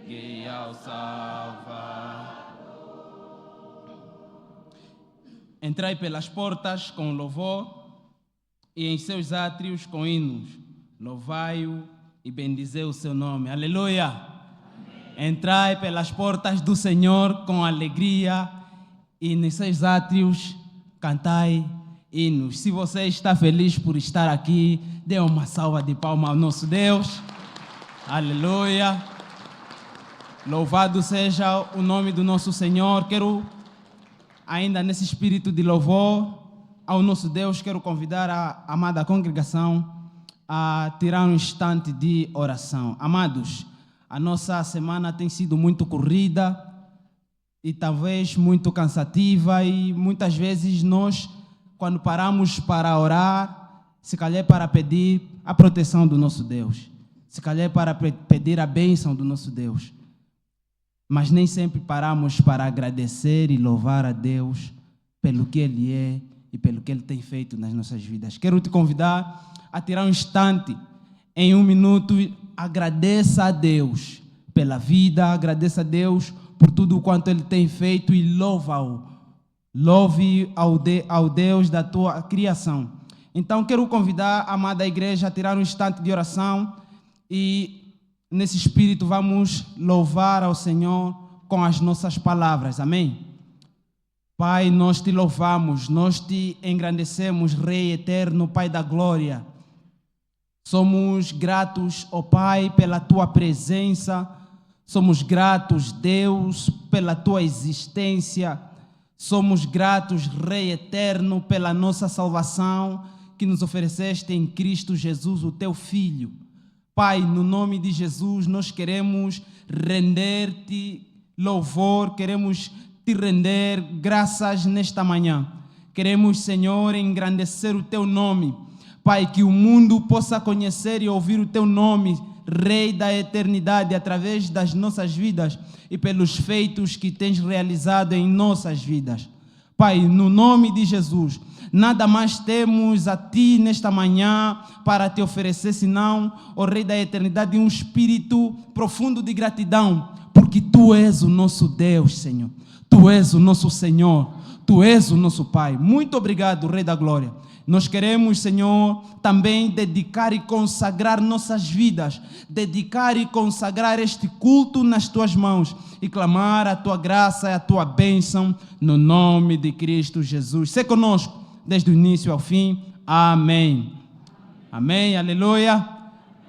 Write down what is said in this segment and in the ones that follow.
cheguei ao Salvador. Entrai pelas portas com louvor e em seus átrios com hinos. Louvai-o e bendizei o seu nome. Aleluia! Amém. Entrai pelas portas do Senhor com alegria e nos seus átrios cantai hinos. Se você está feliz por estar aqui, dê uma salva de palmas ao nosso Deus. Aleluia! Louvado seja o nome do nosso Senhor. Quero, ainda nesse espírito de louvor ao nosso Deus, quero convidar a amada congregação a tirar um instante de oração. Amados, a nossa semana tem sido muito corrida e talvez muito cansativa, e muitas vezes nós, quando paramos para orar, se calhar para pedir a proteção do nosso Deus, se calhar para pedir a bênção do nosso Deus, mas nem sempre paramos para agradecer e louvar a Deus pelo que Ele é e pelo que Ele tem feito nas nossas vidas. Quero te convidar a tirar um instante, em um minuto, e agradeça a Deus pela vida, agradeça a Deus por tudo quanto Ele tem feito e louva-o. Louve ao Deus da tua criação. Então, quero convidar a amada igreja a tirar um instante de oração e, nesse espírito, vamos louvar ao Senhor com as nossas palavras. Amém? Pai, nós te louvamos, nós te engrandecemos, Rei eterno, Pai da glória. Somos gratos, ó Pai, pela tua presença. Somos gratos, Deus, pela tua existência. Somos gratos, Rei eterno, pela nossa salvação que nos ofereceste em Cristo Jesus, o teu Filho. Pai, no nome de Jesus, nós queremos render-te louvor, queremos te render graças nesta manhã. Queremos, Senhor, engrandecer o teu nome. Pai, que o mundo possa conhecer e ouvir o teu nome, Rei da eternidade, através das nossas vidas e pelos feitos que tens realizado em nossas vidas. Pai, no nome de Jesus, nada mais temos a Ti nesta manhã para Te oferecer, senão, ó Rei da eternidade, um espírito profundo de gratidão, porque Tu és o nosso Deus, Senhor. Tu és o nosso Senhor. Tu és o nosso Pai. Muito obrigado, Rei da glória. Nós queremos, Senhor, também dedicar e consagrar nossas vidas, dedicar e consagrar este culto nas Tuas mãos e clamar a Tua graça e a Tua bênção no nome de Cristo Jesus. Sê conosco desde o início ao fim. Amém. Amém. Aleluia.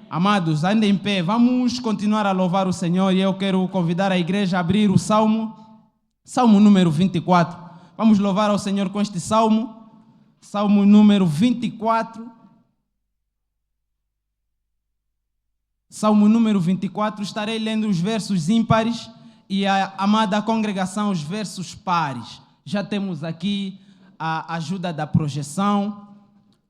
Amados, ainda em pé, vamos continuar a louvar o Senhor e eu quero convidar a igreja a abrir o Salmo número 24. Vamos louvar ao Senhor com este Salmo. Salmo número 24. Salmo número 24. Estarei lendo os versos ímpares e a amada congregação os versos pares. Já temos aqui a ajuda da projeção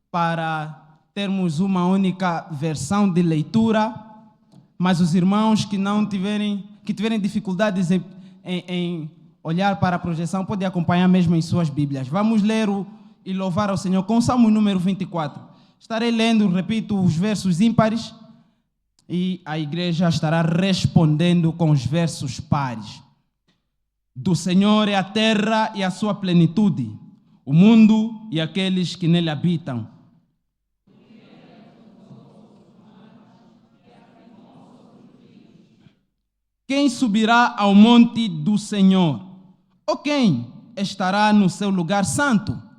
para termos uma única versão de leitura, mas os irmãos que tiverem dificuldades em olhar para a projeção podem acompanhar mesmo em suas Bíblias. Vamos ler e louvar ao Senhor com o Salmo número 24. Estarei lendo, repito, os versos ímpares e a igreja estará respondendo com os versos pares. Do Senhor é a terra e a sua plenitude, o mundo e aqueles que nele habitam. Quem subirá ao monte do Senhor? Ou quem estará no seu lugar santo?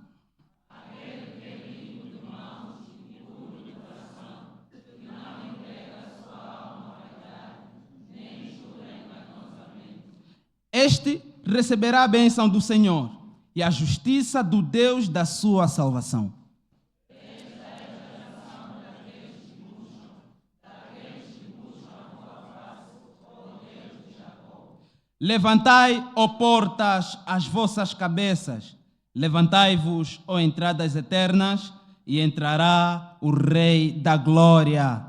Este receberá a bênção do Senhor e a justiça do Deus da sua salvação. Levantai, ó portas, as vossas cabeças, levantai-vos, ó entradas eternas, e entrará o Rei da glória.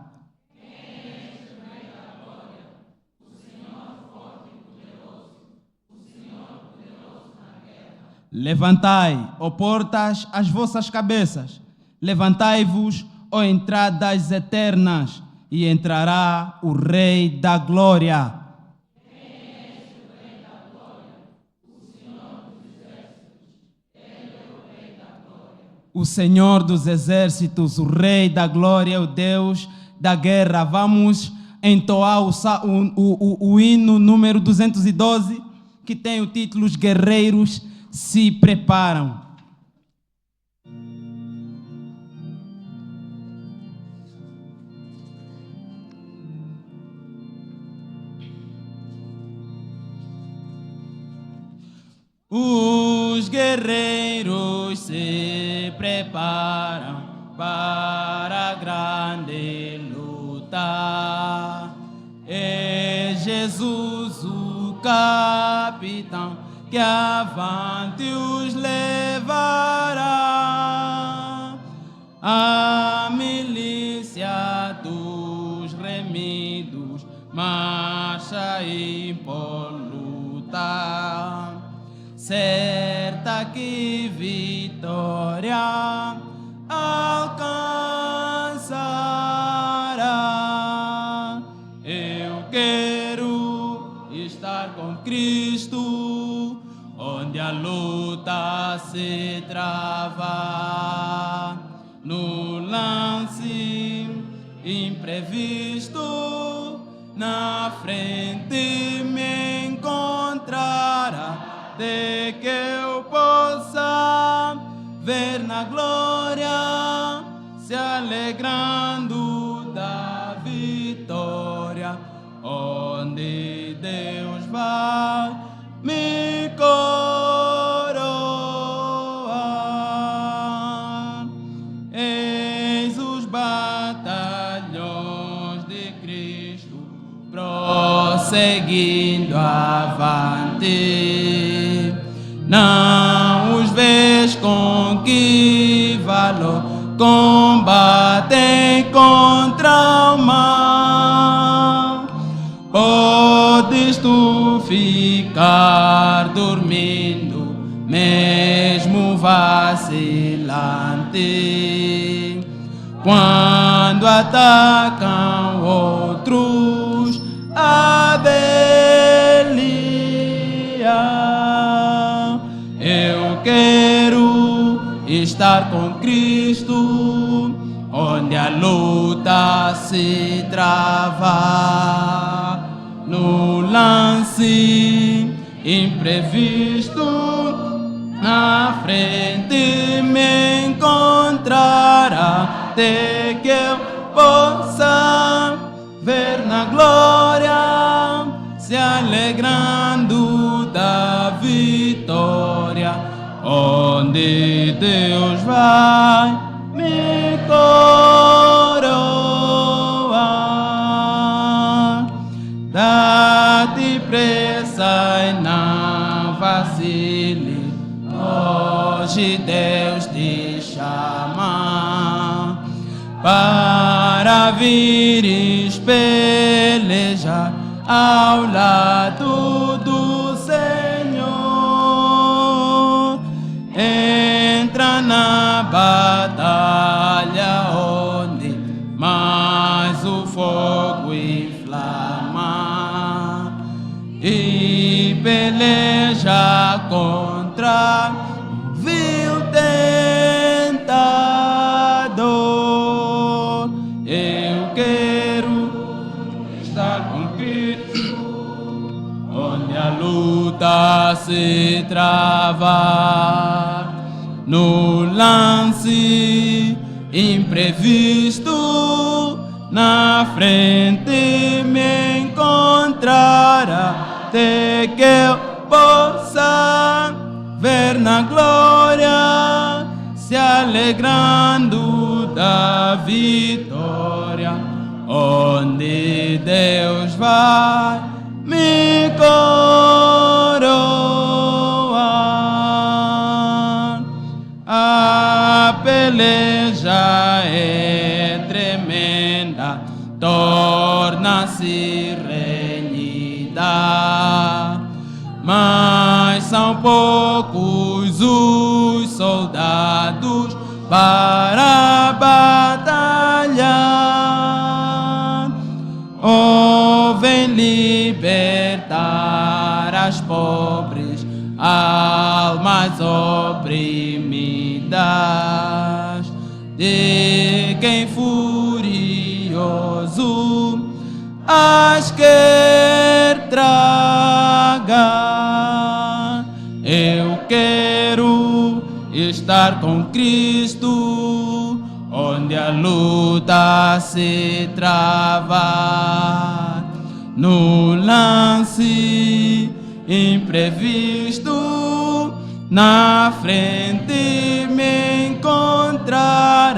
Levantai, ó portas, as vossas cabeças, levantai-vos, ó entradas eternas, e entrará o Rei da glória. o Senhor dos exércitos, o Rei da glória, o Deus da guerra. Vamos entoar o hino número 212, que tem o título Os Guerreiros se Preparam. Os guerreiros se preparam para a grande luta. É Jesus o capitão que avante os levará. A milícia dos remidos marcha impoluta. Certa que vitória alcançará. Eu quero estar com Cristo, onde a luta se trava. No lance imprevisto, na frente me encontrará, de que eu possa ver na glória, se alegrando da vitória, onde Deus vai me coroar. Eis os batalhões de Cristo prosseguindo avante. Não os vês com que valor combatem contra o mal. Podes tu ficar dormindo, mesmo vacilante, quando atacam outros a Belial. Eu quero estar com Cristo, onde a luta se trava. No lance imprevisto, na frente me encontrará, até que eu possa ver na glória, se alegrando da vitória, onde Deus vai me coroar. Dá-te pressa e não vacile, hoje Deus te chama para vires pelejar ao lado do Senhor. Entra na batalha onde mais o fogo inflama e peleja contra vil tentador. Eu quero estar com Cristo, onde a luta se trava. No lance imprevisto, na frente me encontrará, até que eu possa ver na glória, se alegrando da vitória, onde Deus vai me coroar. A peleja é tremenda, torna-se renhida, mas são poucos os soldados para batalhar. Ou vem libertar as pobres almas oprimidas, de quem furioso as quer tragar. Eu quero estar com Cristo, onde a luta se trava, no lance imprevisto, na frente me encontrar,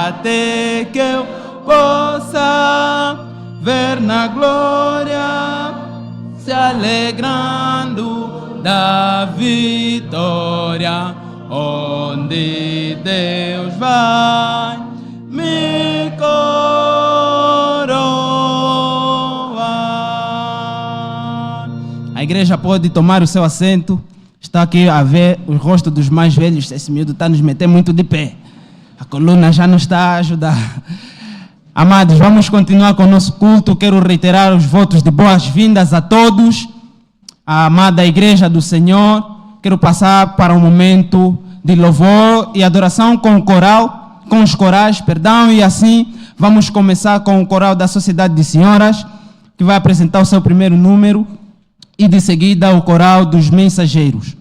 até que eu possa ver na glória, se alegrando da vitória, onde Deus vai me coroar. A igreja pode tomar o seu assento. Está aqui a ver o rosto dos mais velhos. Esse miúdo está nos metendo muito de pé. A coluna já não está a ajudar. Amados, vamos continuar com o nosso culto. Quero reiterar os votos de boas-vindas a todos, a amada Igreja do Senhor. Quero passar para um momento de louvor e adoração com o coral, com os corais, e assim vamos começar com o coral da Sociedade de Senhoras, que vai apresentar o seu primeiro número, e de seguida o coral dos Mensageiros.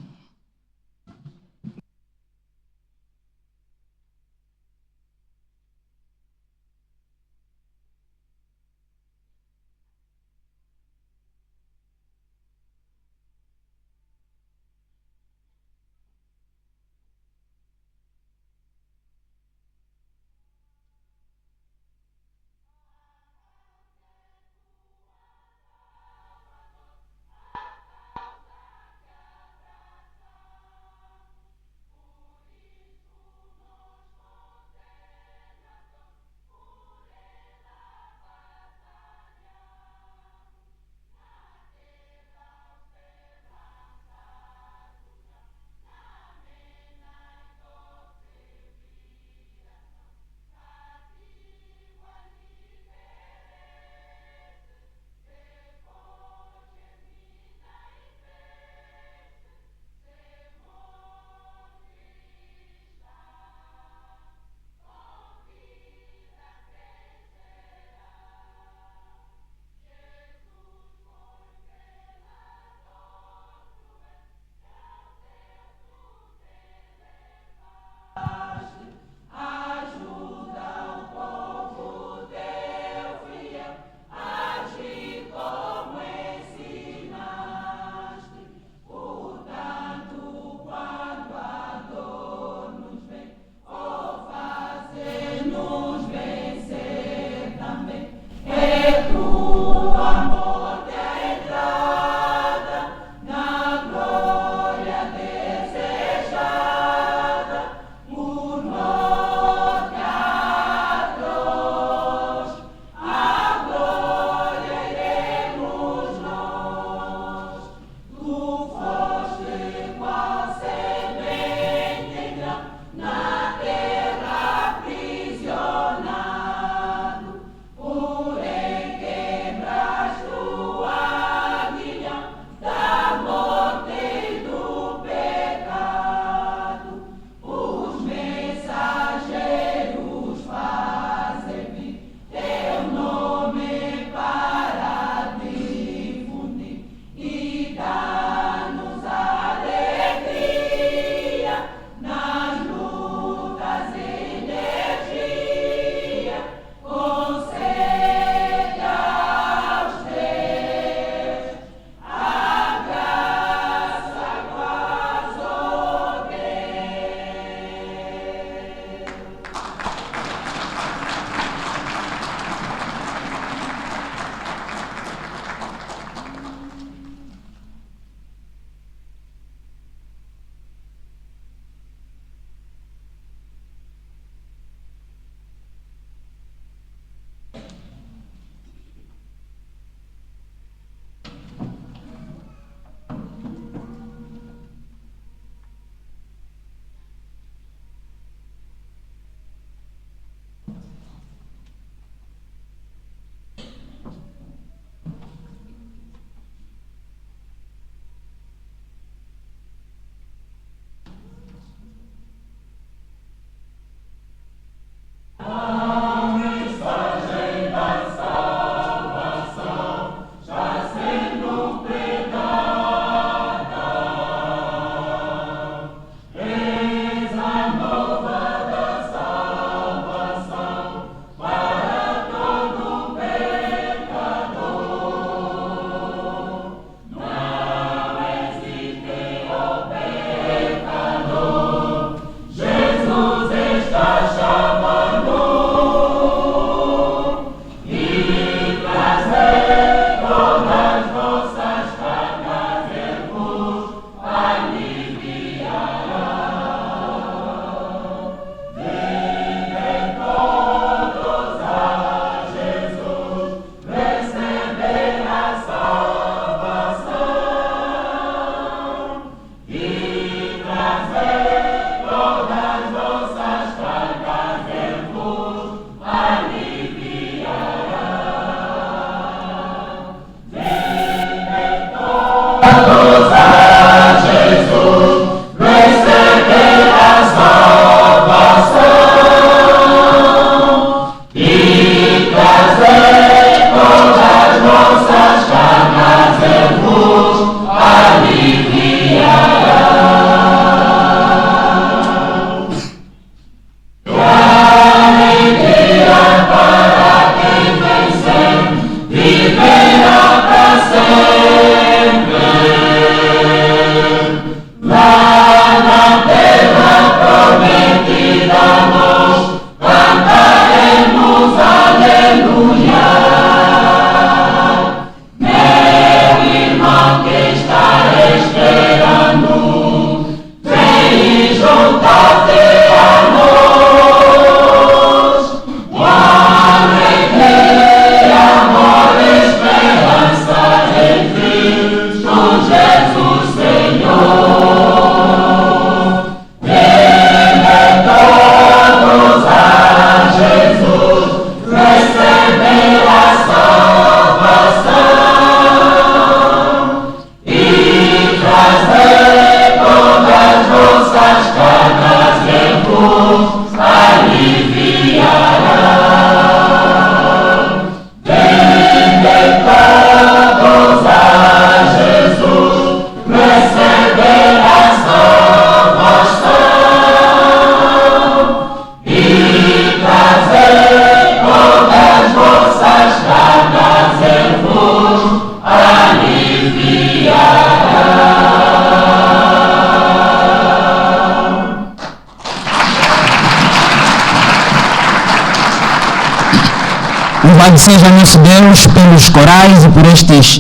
Louvado seja nosso Deus pelos corais e por estes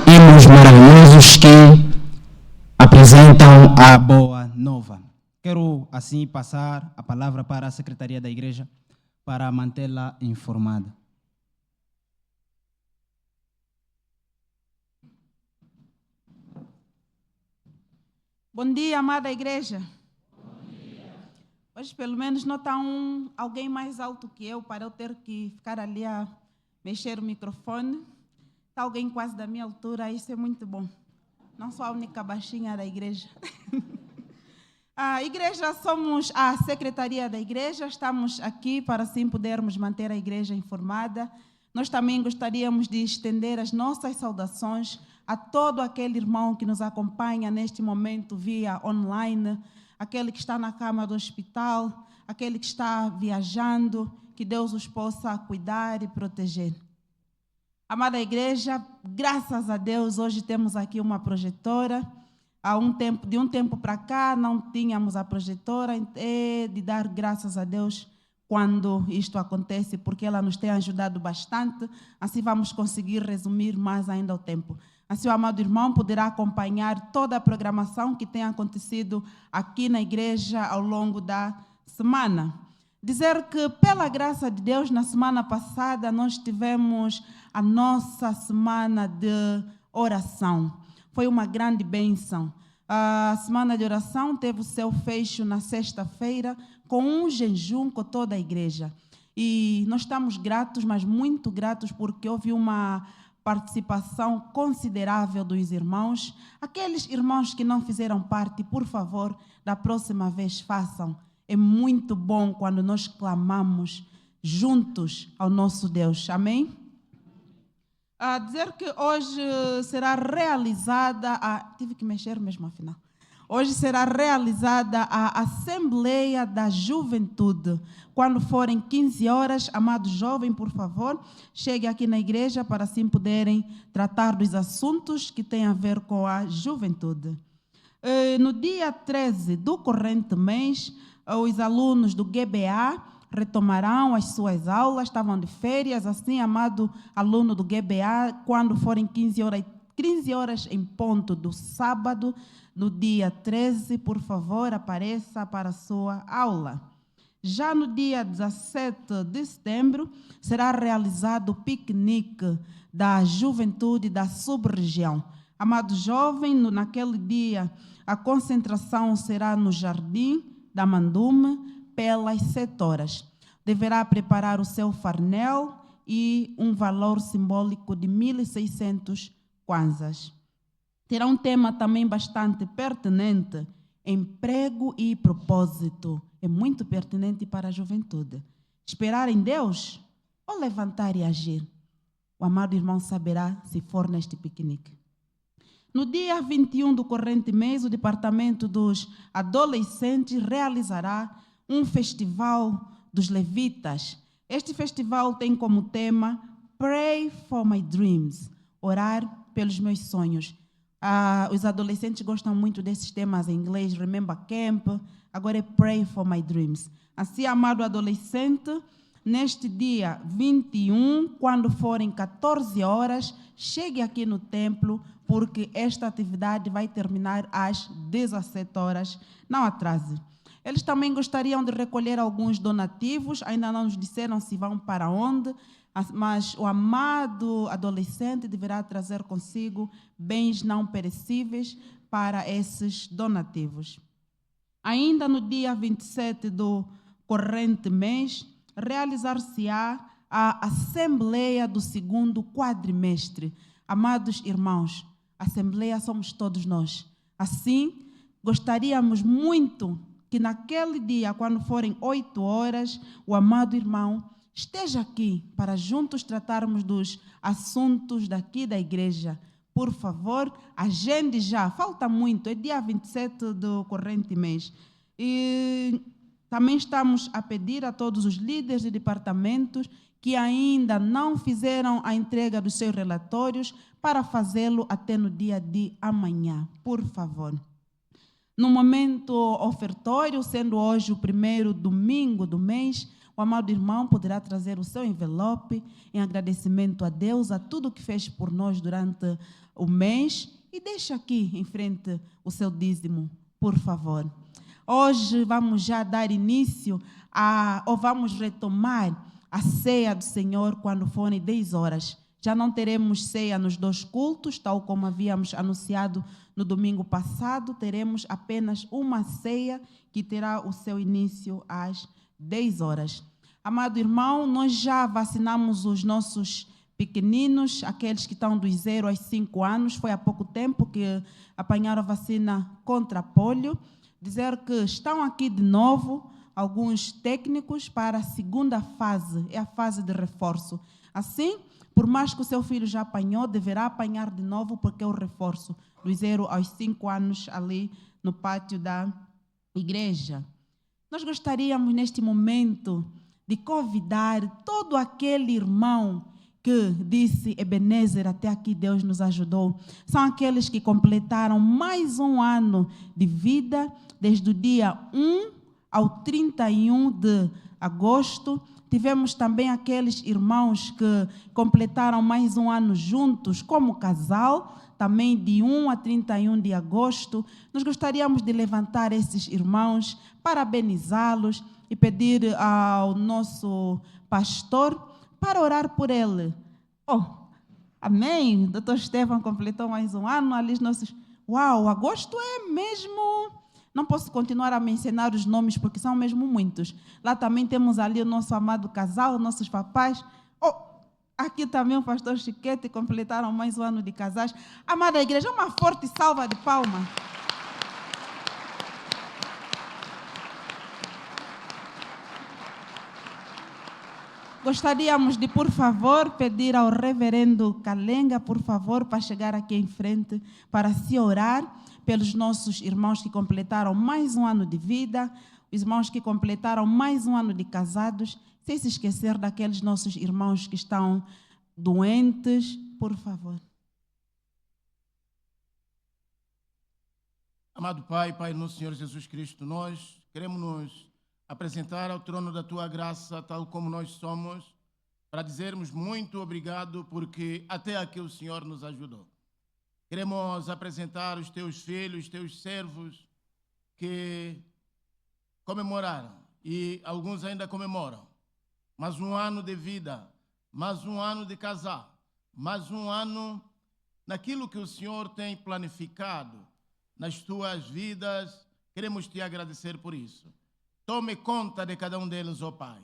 hinos maravilhosos que apresentam a boa nova. Quero assim passar a palavra para a Secretaria da Igreja para mantê-la informada. Bom dia, amada igreja. Hoje, pelo menos, não está alguém mais alto que eu para eu ter que ficar ali a mexer o microfone. Está alguém quase da minha altura, isso é muito bom. Não sou a única baixinha da igreja. A igreja, somos a secretaria da igreja, estamos aqui para assim podermos manter a igreja informada. Nós também gostaríamos de estender as nossas saudações a todo aquele irmão que nos acompanha neste momento via online, aquele que está na cama do hospital, aquele que está viajando, que Deus os possa cuidar e proteger. Amada igreja, graças a Deus, hoje temos aqui uma projetora. De um tempo para cá não tínhamos a projetora, é de dar graças a Deus quando isto acontece, porque ela nos tem ajudado bastante, assim vamos conseguir resumir mais ainda o tempo. Assim o amado irmão poderá acompanhar toda a programação que tem acontecido aqui na igreja ao longo da semana. Dizer que, pela graça de Deus, na semana passada nós tivemos a nossa semana de oração. Foi uma grande bênção. A semana de oração teve o seu fecho na sexta-feira com um jejum com toda a igreja. E nós estamos gratos, mas muito gratos, porque houve uma participação considerável dos irmãos. Aqueles irmãos que não fizeram parte, por favor, da próxima vez façam. É muito bom quando nós clamamos juntos ao nosso Deus. Amém? A dizer que hoje será realizada tive que mexer mesmo afinal. Hoje será realizada a Assembleia da Juventude. Quando forem 15 horas, amado jovem, por favor, chegue aqui na igreja para assim poderem tratar dos assuntos que têm a ver com a juventude. No dia 13 do corrente mês, os alunos do GBA retomarão as suas aulas, estavam de férias, assim, amado aluno do GBA, quando forem 15 horas em ponto do sábado, no dia 13, por favor, apareça para a sua aula. Já no dia 17 de setembro, será realizado o piquenique da juventude da sub-região. Amado jovem, naquele dia, a concentração será no Jardim da Mandume, pelas 7 horas. Deverá preparar o seu farnel e um valor simbólico de 1.600 kwanzas. Terá um tema também bastante pertinente, emprego e propósito. É muito pertinente para a juventude. Esperar em Deus ou levantar e agir? O amado irmão saberá se for neste piquenique. No dia 21 do corrente mês, o Departamento dos Adolescentes realizará um festival dos levitas. Este festival tem como tema Pray for my dreams, orar pelos meus sonhos. Os adolescentes gostam muito desses temas em inglês, Remember Camp, agora é Pray for my dreams. Assim, amado adolescente, neste dia 21, quando forem 14 horas, chegue aqui no templo, porque esta atividade vai terminar às 17 horas, não atrase. Eles também gostariam de recolher alguns donativos, ainda não nos disseram se vão para onde. mas o amado adolescente deverá trazer consigo bens não perecíveis para esses donativos. Ainda no dia 27 do corrente mês, realizar-se-á a Assembleia do segundo quadrimestre. Amados irmãos, Assembleia somos todos nós. Assim, gostaríamos muito que naquele dia, quando forem 8 horas, o amado irmão esteja aqui para juntos tratarmos dos assuntos daqui da igreja. Por favor, agende já, falta muito, é dia 27 do corrente mês. E também estamos a pedir a todos os líderes de departamentos que ainda não fizeram a entrega dos seus relatórios para fazê-lo até no dia de amanhã, por favor. No momento ofertório, sendo hoje o primeiro domingo do mês, o amado irmão poderá trazer o seu envelope em agradecimento a Deus, a tudo que fez por nós durante o mês, e deixa aqui em frente o seu dízimo, por favor. Hoje vamos já dar início ou vamos retomar a ceia do Senhor quando forem 10 horas. Já não teremos ceia nos 2 cultos, tal como havíamos anunciado no domingo passado. Teremos apenas uma ceia que terá o seu início às 10 horas. Amado irmão, nós já vacinamos os nossos pequeninos, aqueles que estão dos 0 aos 5 anos. Foi há pouco tempo que apanharam a vacina contra a polio. Dizer que estão aqui de novo alguns técnicos para a segunda fase, é a fase de reforço. Assim, por mais que o seu filho já apanhou, deverá apanhar de novo, porque é o reforço dos 0 aos 5 anos ali no pátio da igreja. Nós gostaríamos, neste momento, de convidar todo aquele irmão que disse, Ebenezer, até aqui Deus nos ajudou. São aqueles que completaram mais um ano de vida, desde o dia 1 ao 31 de agosto. Tivemos também aqueles irmãos que completaram mais um ano juntos como casal, também de 1 a 31 de agosto. Nós gostaríamos de levantar esses irmãos, parabenizá-los e pedir ao nosso pastor para orar por ele. Amém? Doutor Estevão completou mais um ano. Ali os nossos... Uau, agosto é mesmo... Não posso continuar a mencionar os nomes porque são mesmo muitos. Lá também temos ali o nosso amado casal, nossos papais. Aqui também o pastor Chiquete completaram mais um ano de casais. Amada igreja, uma forte salva de palmas. Gostaríamos de, por favor, pedir ao reverendo Kalenga, por favor, para chegar aqui em frente, para se orar pelos nossos irmãos que completaram mais um ano de vida, os irmãos que completaram mais um ano de casados, sem se esquecer daqueles nossos irmãos que estão doentes, por favor. Amado Pai, Pai nosso Senhor Jesus Cristo, nós queremos nos apresentar ao trono da Tua graça, tal como nós somos, para dizermos muito obrigado, porque até aqui o Senhor nos ajudou. Queremos apresentar os Teus filhos, os Teus servos, que comemoraram, e alguns ainda comemoram, mais um ano de vida, mais um ano de casar, mais um ano naquilo que o Senhor tem planificado nas Tuas vidas. Queremos Te agradecer por isso. Tome conta de cada um deles, ó Pai.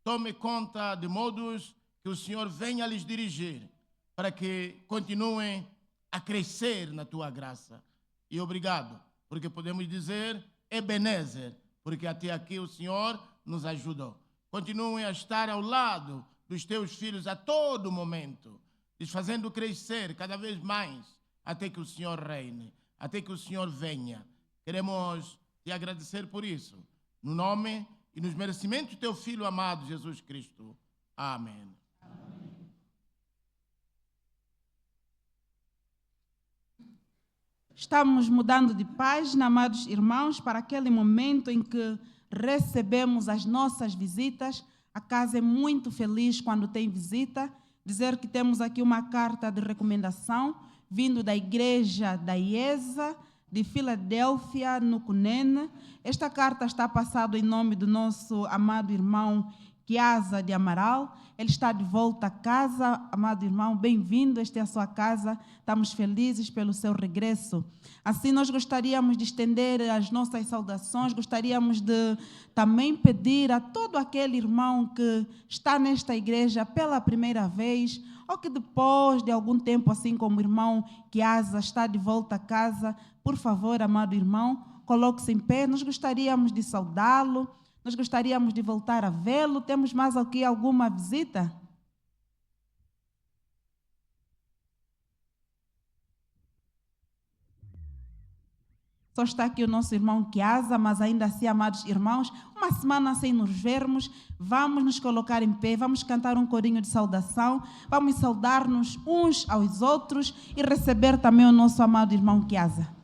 Tome conta de modos que o Senhor venha lhes dirigir, para que continuem a crescer na Tua graça. E obrigado, porque podemos dizer Ebenezer, porque até aqui o Senhor nos ajudou. Continuem a estar ao lado dos Teus filhos a todo momento, lhes fazendo crescer cada vez mais, até que o Senhor reine, até que o Senhor venha. Queremos Te agradecer por isso, no nome e nos merecimentos do Teu Filho amado, Jesus Cristo. Amém. Estamos mudando de página, amados irmãos, para aquele momento em que recebemos as nossas visitas. A casa é muito feliz quando tem visita. Dizer que temos aqui uma carta de recomendação vindo da igreja da IESA, de Filadélfia, no Cunene. Esta carta está passada em nome do nosso amado irmão, Chiasa de Amaral. Ele está de volta a casa. Amado irmão, bem-vindo, esta é a sua casa. Estamos felizes pelo seu regresso. Assim, nós gostaríamos de estender as nossas saudações, gostaríamos de também pedir a todo aquele irmão que está nesta igreja pela primeira vez, ou que depois de algum tempo, assim como o irmão Chiasa está de volta a casa, por favor, amado irmão, coloque-se em pé. Nós gostaríamos de saudá-lo, nós gostaríamos de voltar a vê-lo. Temos mais aqui alguma visita? Só está aqui o nosso irmão Chiasa, mas ainda assim, amados irmãos, uma semana sem nos vermos, vamos nos colocar em pé, vamos cantar um corinho de saudação, vamos saudar-nos uns aos outros e receber também o nosso amado irmão Chiasa.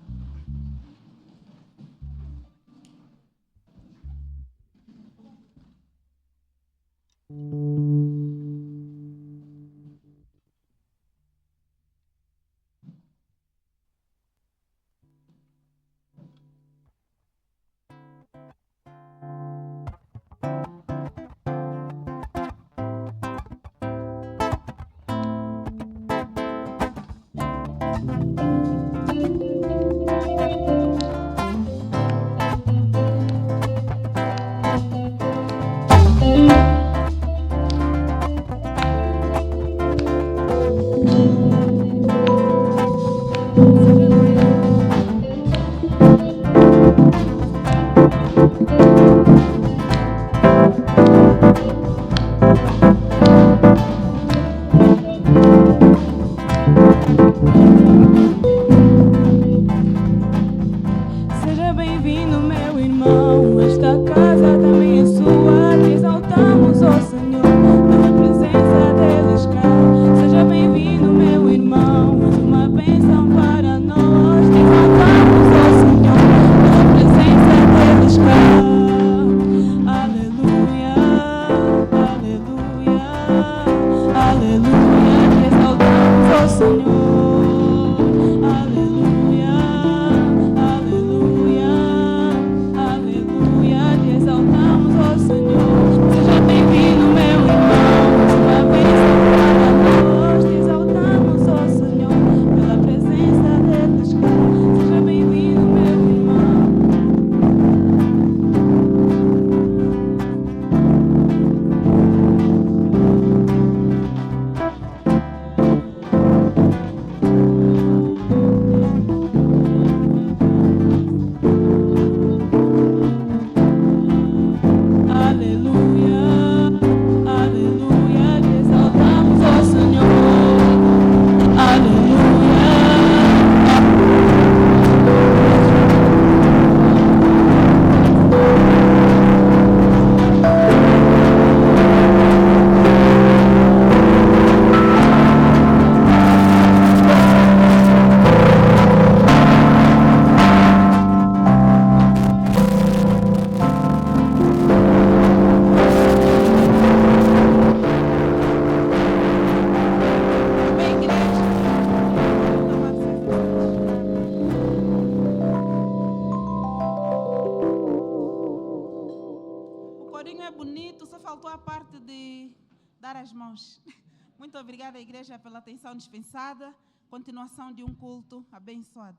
Muito obrigada, igreja, pela atenção dispensada. Continuação de um culto abençoado.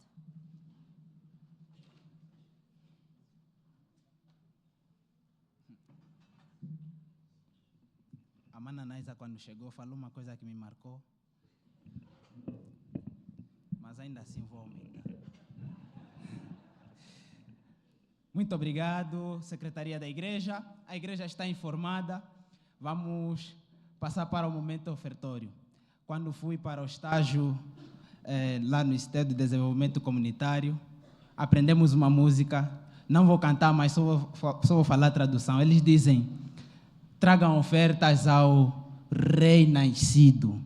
A mana Naisa, quando chegou, falou uma coisa que me marcou. Mas ainda assim vou aumentar. Muito obrigado, secretaria da igreja. A igreja está informada. Vamos passar para o momento ofertório. Quando fui para o estágio lá no Instituto de Desenvolvimento Comunitário, aprendemos uma música. Não vou cantar, mas só vou falar a tradução. Eles dizem: tragam ofertas ao Rei nascido,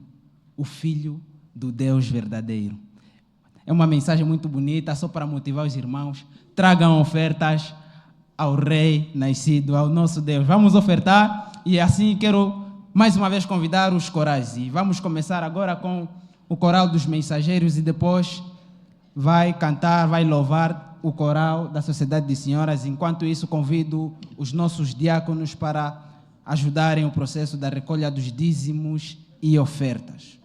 o Filho do Deus verdadeiro. É uma mensagem muito bonita, só para motivar os irmãos. Tragam ofertas ao Rei nascido, ao nosso Deus. Vamos ofertar e assim quero mais uma vez convidar os corais. E vamos começar agora com o coral dos mensageiros e depois vai cantar, vai louvar o coral da Sociedade de Senhoras. Enquanto isso, convido os nossos diáconos para ajudarem o processo da recolha dos dízimos e ofertas.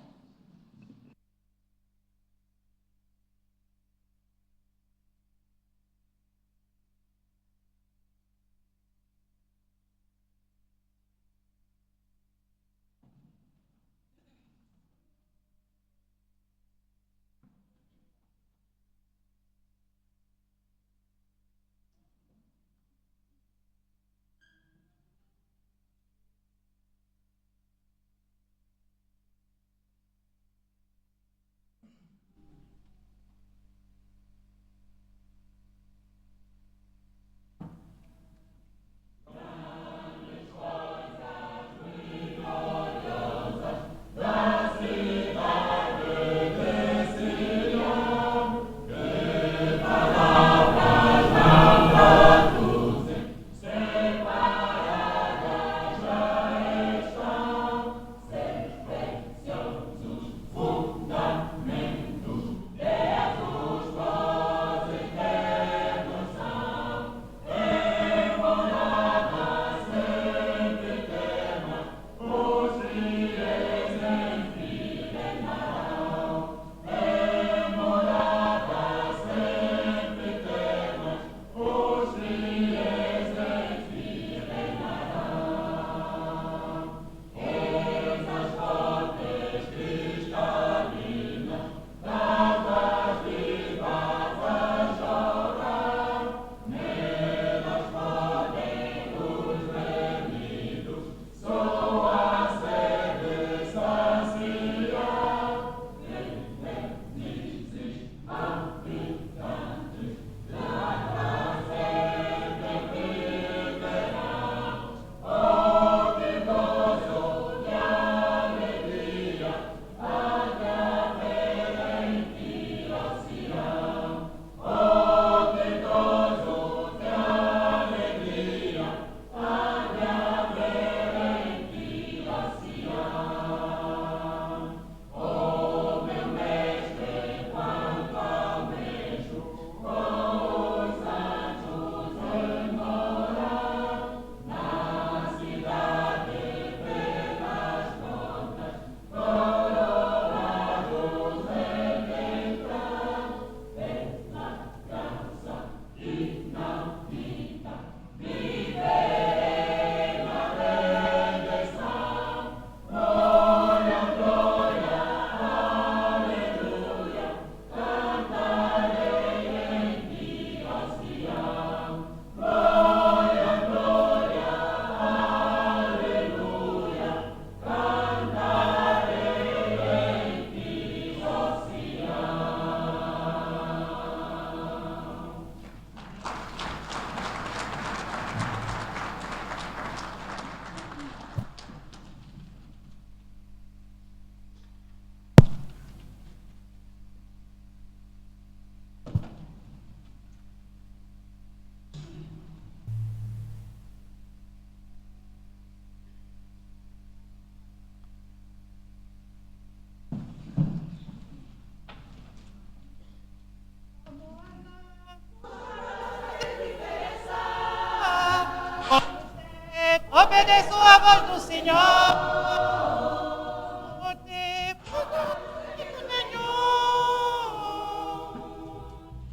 Obedeço a voz do Senhor.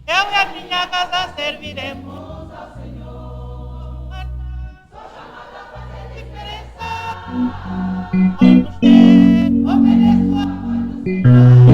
Eu e a minha casa serviremos ao Senhor. Sou chamada a fazer diferença. Obedeço a voz do Senhor.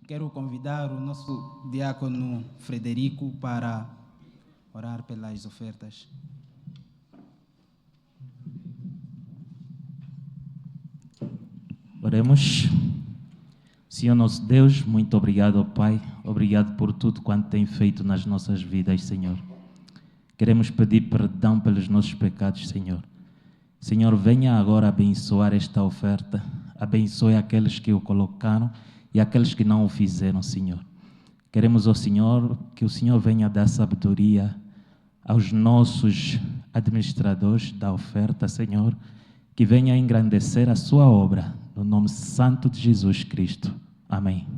Quero convidar o nosso diácono Frederico para orar pelas ofertas. Oremos. Senhor nosso Deus, muito obrigado, Pai. Obrigado por tudo quanto tem feito nas nossas vidas, Senhor. Queremos pedir perdão pelos nossos pecados, Senhor. Senhor, venha agora abençoar esta oferta. Abençoe aqueles que o colocaram e aqueles que não o fizeram, Senhor. Queremos, ó Senhor, que o Senhor venha dar sabedoria aos nossos administradores da oferta, Senhor, que venha engrandecer a sua obra, no nome santo de Jesus Cristo. Amém.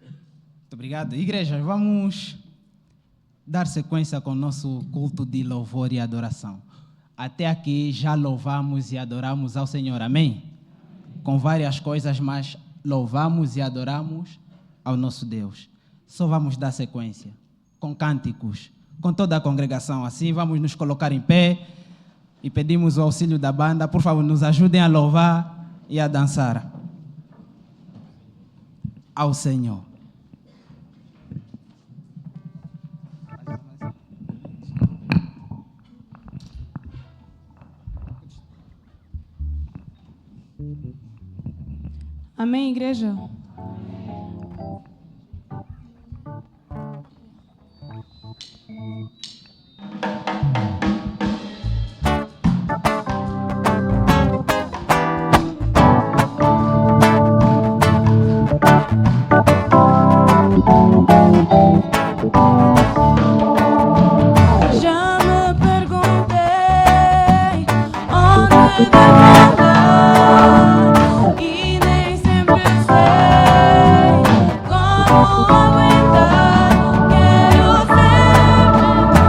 Muito obrigado. Igreja, vamos dar sequência com o nosso culto de louvor e adoração. Até aqui já louvamos e adoramos ao Senhor, amém? Com várias coisas, mas louvamos e adoramos ao nosso Deus. Só vamos dar sequência com cânticos, com toda a congregação. Assim, vamos nos colocar em pé e pedimos o auxílio da banda. Por favor, nos ajudem a louvar e a dançar ao Senhor. Amém, igreja? Já me perguntei onde devo andar e nem sempre sei como aguentar. Quero sempre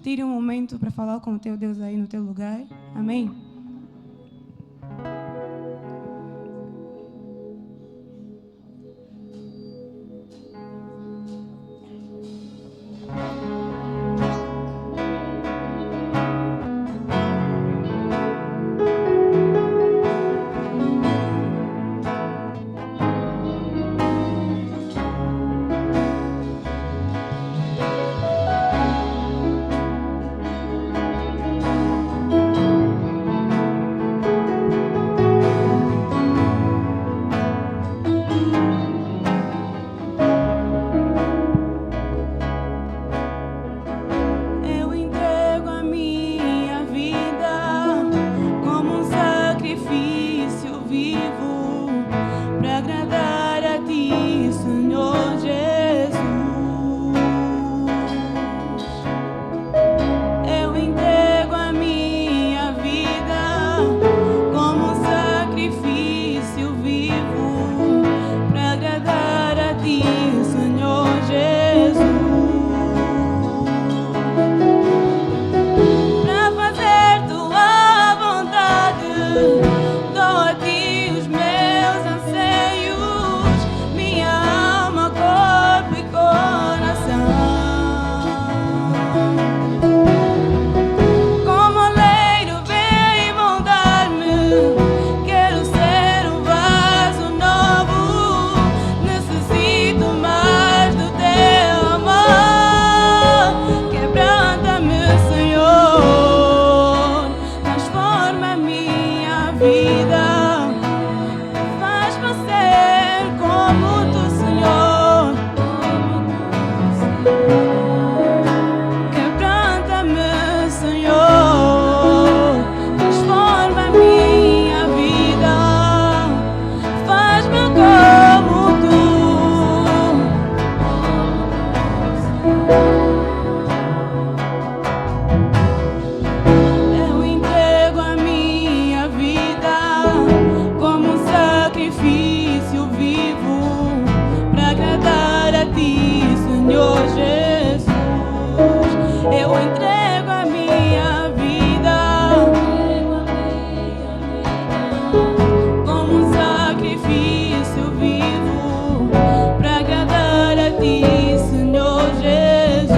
tire um momento para falar com o teu Deus aí no teu lugar. Amém? Eu entrego a minha vida como um sacrifício vivo para agradar a ti, Senhor Jesus. Eu entrego a minha vida como um sacrifício vivo para agradar a ti, Senhor Jesus. Para fazer tua vontade, dou a ti os meus anseios, minha alma, corpo e coração. Como oleiro vem moldar-me, quero ser um vaso novo, necessito mais do teu amor. Quebranta-me, Senhor, transforma a minha vida, faz-me ser como tu, Senhor. Quebranta-me, Senhor, transforma a minha vida, faz-me como tu. Eu entrego a minha vida como um sacrifício vivo para agradar a ti, Senhor Jesus. Eu entrego a minha vida como um sacrifício vivo para agradar a ti, Senhor Jesus.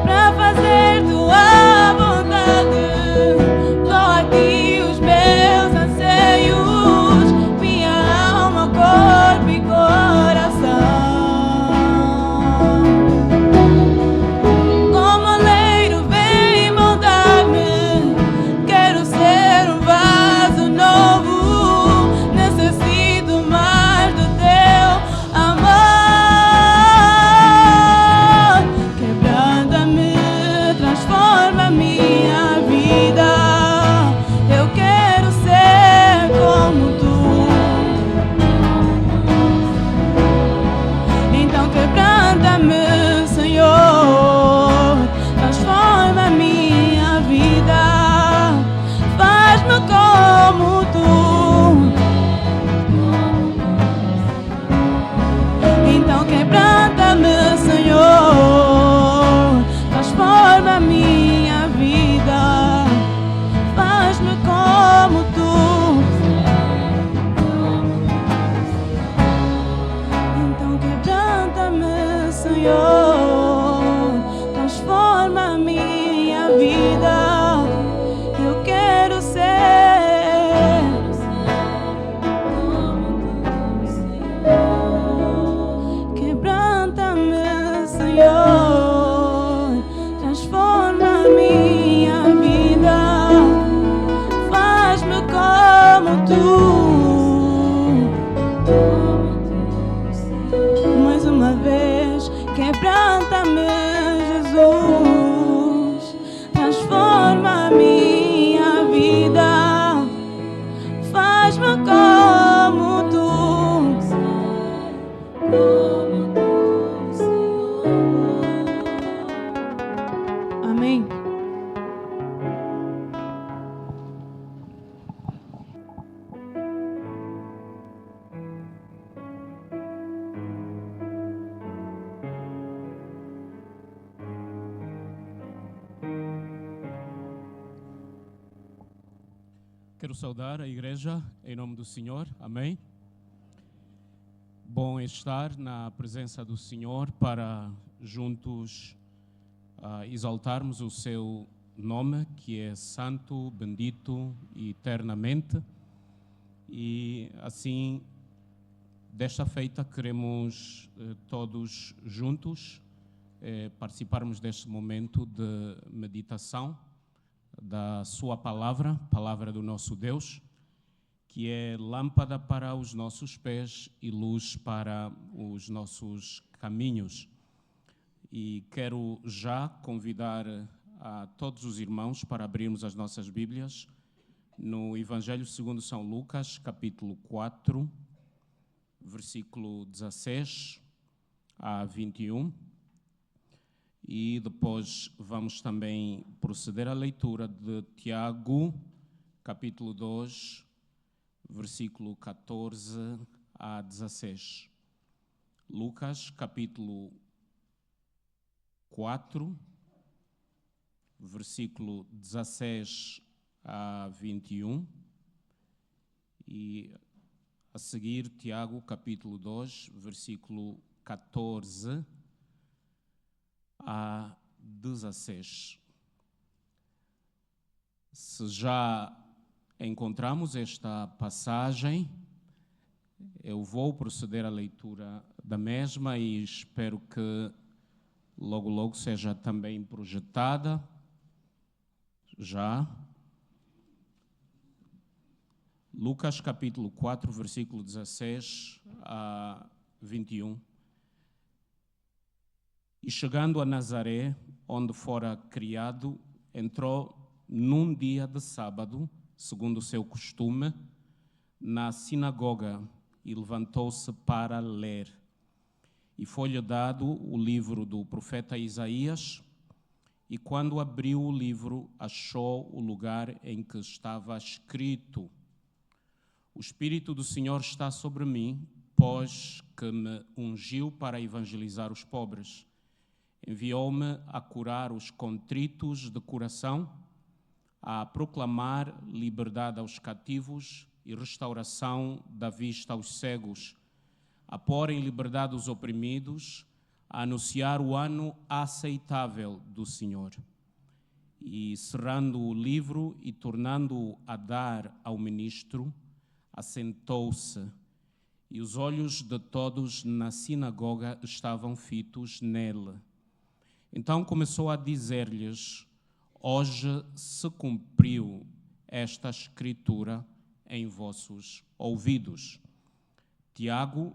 Para fazer tua vontade, dou a ti os meus anseios, minha alma, corpo e coração. Como oleiro vem moldar-me, quero ser um vaso novo, necessito mais do teu amor. Quebranta-me, transforma a minha vida, eu quero ser como tu. Então quebranta-me, Senhor, transforma a minha vida, faz-me como tu. Então quebranta-me, Senhor, transforma a minha vida, faz-me como tu. Então quebranta-me, Senhor, transforma a minha vida, eu quero ser quebranta-me, Senhor, transforma a minha vida, faz-me como tu. Mais uma vez, quebranta-me, Jesus, transforma a minha vida, faz-me como tu. Amém. Quero saudar a igreja em nome do Senhor. Amém. Bom estar na presença do Senhor para juntos exaltarmos o seu nome, que é santo, bendito e eternamente. E assim, desta feita, queremos todos juntos participarmos deste momento de meditação da sua palavra do nosso Deus, que é lâmpada para os nossos pés e luz para os nossos caminhos. E quero já convidar a todos os irmãos para abrirmos as nossas Bíblias no Evangelho segundo São Lucas, capítulo 4, versículo 16 a 21. E depois vamos também proceder à leitura de Tiago, capítulo 2, versículo 14 a 16. Lucas, capítulo 4, versículo 16 a 21. E a seguir, Tiago, capítulo 2, versículo 14 a 16. Se já encontramos esta passagem, eu vou proceder à leitura da mesma e espero que logo seja também projetada. Já. Lucas capítulo 4, versículo 16 a 21. E chegando a Nazaré, onde fora criado, entrou num dia de sábado, segundo o seu costume, na sinagoga e levantou-se para ler. E foi-lhe dado o livro do profeta Isaías, e quando abriu o livro, achou o lugar em que estava escrito: O Espírito do Senhor está sobre mim, pois que me ungiu para evangelizar os pobres. Enviou-me a curar os contritos de coração, a proclamar liberdade aos cativos e restauração da vista aos cegos, a pôr em liberdade os oprimidos, a anunciar o ano aceitável do Senhor. E cerrando o livro e tornando-o a dar ao ministro, assentou-se, e os olhos de todos na sinagoga estavam fitos nele. Então começou a dizer-lhes: Hoje se cumpriu esta escritura em vossos ouvidos. Tiago,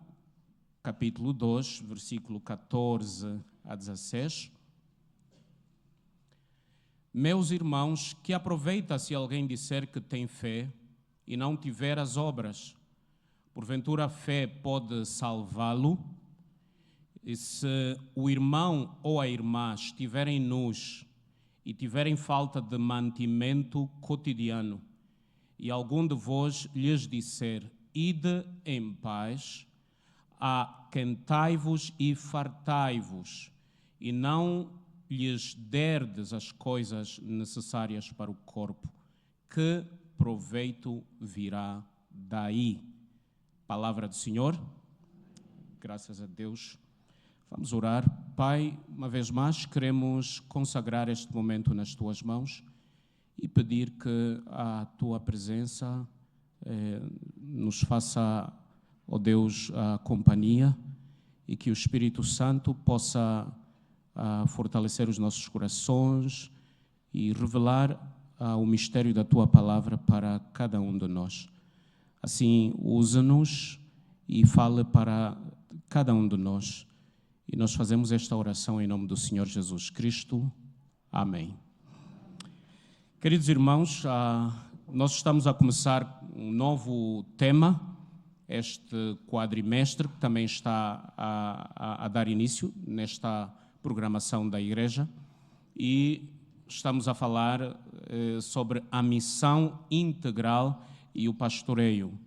capítulo 2, versículo 14 a 16. Meus irmãos, que aproveita se alguém disser que tem fé e não tiver as obras? Porventura a fé pode salvá-lo? E se o irmão ou a irmã estiverem nus e tiverem falta de mantimento cotidiano, e algum de vós lhes disser: Ide em paz, aquentai-vos e fartai-vos, e não lhes derdes as coisas necessárias para o corpo, que proveito virá daí? Palavra do Senhor. Graças a Deus. Vamos orar. Pai, uma vez mais, queremos consagrar este momento nas Tuas mãos e pedir que a Tua presença nos faça, ó Deus, a companhia, e que o Espírito Santo possa fortalecer os nossos corações e revelar o mistério da Tua palavra para cada um de nós. Assim, usa-nos e fale para cada um de nós. E nós fazemos esta oração em nome do Senhor Jesus Cristo. Amém. Queridos irmãos, nós estamos a começar um novo tema, este quadrimestre, que também está a dar início nesta programação da Igreja, e estamos a falar sobre a missão integral e o pastoreio.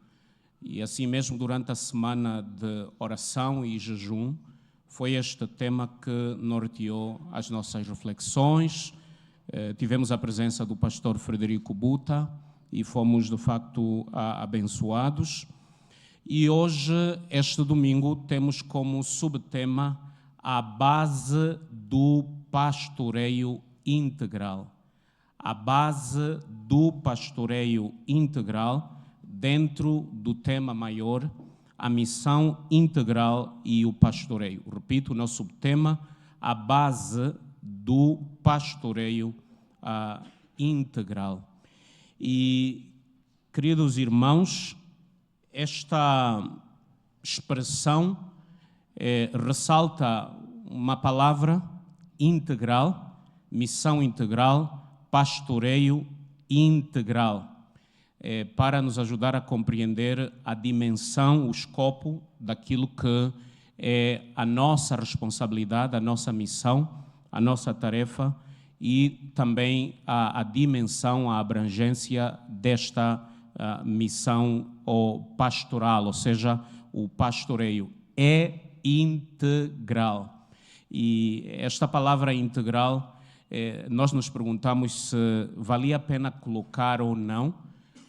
E assim mesmo, durante a semana de oração e jejum, foi este tema que norteou as nossas reflexões. Tivemos a presença do pastor Frederico Buta, e fomos de facto abençoados. E hoje, este domingo, temos como subtema a base do pastoreio integral. A base do pastoreio integral dentro do tema maior, a missão integral e o pastoreio. Repito, o nosso subtema, a base do pastoreio integral. E, queridos irmãos, esta expressão ressalta uma palavra integral, missão integral, pastoreio integral, para nos ajudar a compreender a dimensão, o escopo daquilo que é a nossa responsabilidade, a nossa missão, a nossa tarefa e também a dimensão, a abrangência desta missão pastoral, ou seja, o pastoreio é integral. E esta palavra integral, nós nos perguntamos se valia a pena colocar ou não,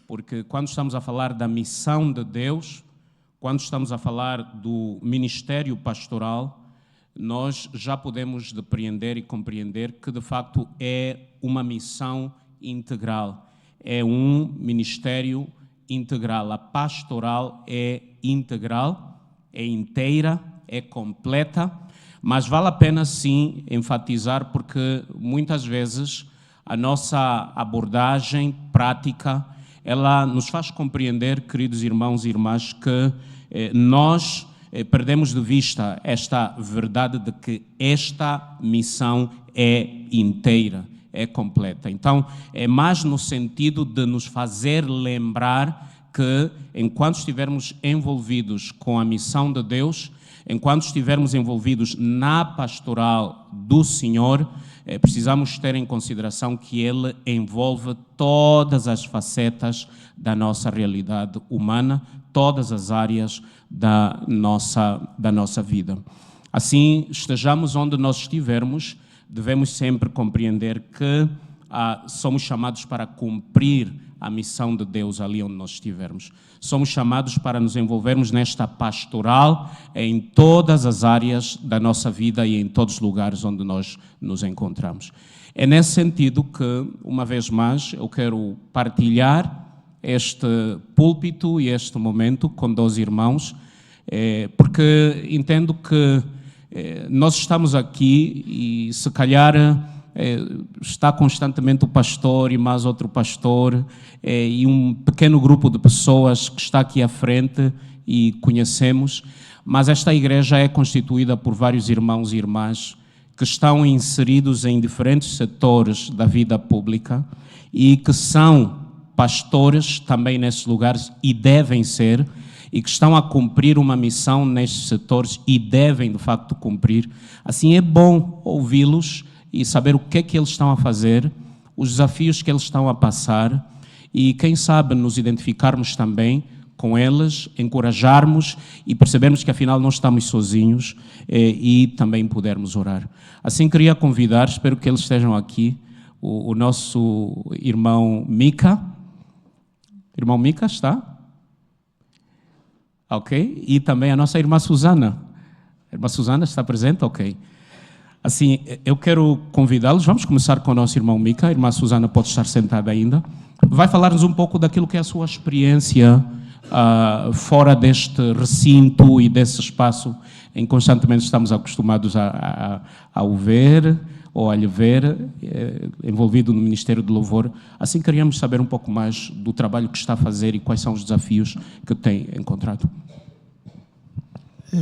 porque quando estamos a falar da missão de Deus, quando estamos a falar do ministério pastoral, nós já podemos depreender e compreender que, de facto, é uma missão integral, é um ministério integral. A pastoral é integral, é inteira, é completa, mas vale a pena, sim, enfatizar, porque muitas vezes a nossa abordagem prática, ela nos faz compreender, queridos irmãos e irmãs, que nós perdemos de vista esta verdade de que esta missão é inteira, é completa. Então, é mais no sentido de nos fazer lembrar que, enquanto estivermos envolvidos com a missão de Deus, enquanto estivermos envolvidos na pastoral do Senhor, precisamos ter em consideração que Ele envolve todas as facetas da nossa realidade humana, todas as áreas da nossa vida. Assim, estejamos onde nós estivermos, devemos sempre compreender que somos chamados para cumprir a missão de Deus ali onde nós estivermos. Somos chamados para nos envolvermos nesta pastoral em todas as áreas da nossa vida e em todos os lugares onde nós nos encontramos. É nesse sentido que, uma vez mais, eu quero partilhar este púlpito e este momento com 12 irmãos, porque entendo que nós estamos aqui e, se calhar, está constantemente o pastor e mais outro pastor e um pequeno grupo de pessoas que está aqui à frente e conhecemos, mas esta igreja é constituída por vários irmãos e irmãs que estão inseridos em diferentes setores da vida pública e que são pastores também nesses lugares e devem ser, e que estão a cumprir uma missão nestes setores e devem, de facto, cumprir. Assim, é bom ouvi-los e saber o que é que eles estão a fazer, os desafios que eles estão a passar e, quem sabe, nos identificarmos também com eles, encorajarmos e percebermos que, afinal, não estamos sozinhos e também pudermos orar. Assim, queria convidar, espero que eles estejam aqui, o nosso irmão Mica. Irmão Mica está? Ok. E também a nossa irmã Susana. A irmã Susana está presente? Ok. Assim, eu quero convidá-los, vamos começar com o nosso irmão Mica, a irmã Susana pode estar sentada ainda, vai falar-nos um pouco daquilo que é a sua experiência fora deste recinto e desse espaço em que constantemente estamos acostumados a o ver ou a lhe ver, envolvido no Ministério de Louvor. Assim, queríamos saber um pouco mais do trabalho que está a fazer e quais são os desafios que tem encontrado.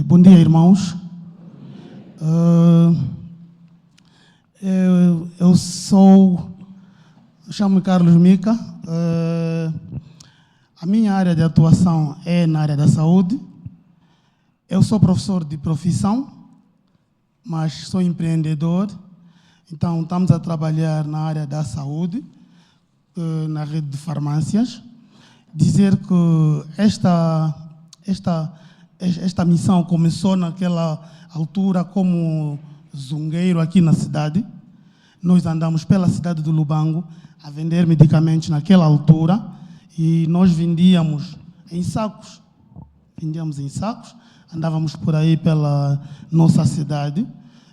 Bom dia, irmãos. Eu chamo-me Carlos Mica. A minha área de atuação é na área da saúde. Eu sou professor de profissão, mas sou empreendedor. Então, estamos a trabalhar na área da saúde, na rede de farmácias. Dizer que esta missão começou naquela altura como zungueiro aqui na cidade. Nós andamos pela cidade do Lubango a vender medicamentos naquela altura. e nós vendíamos em sacos. Vendíamos em sacos, andávamos por aí pela nossa cidade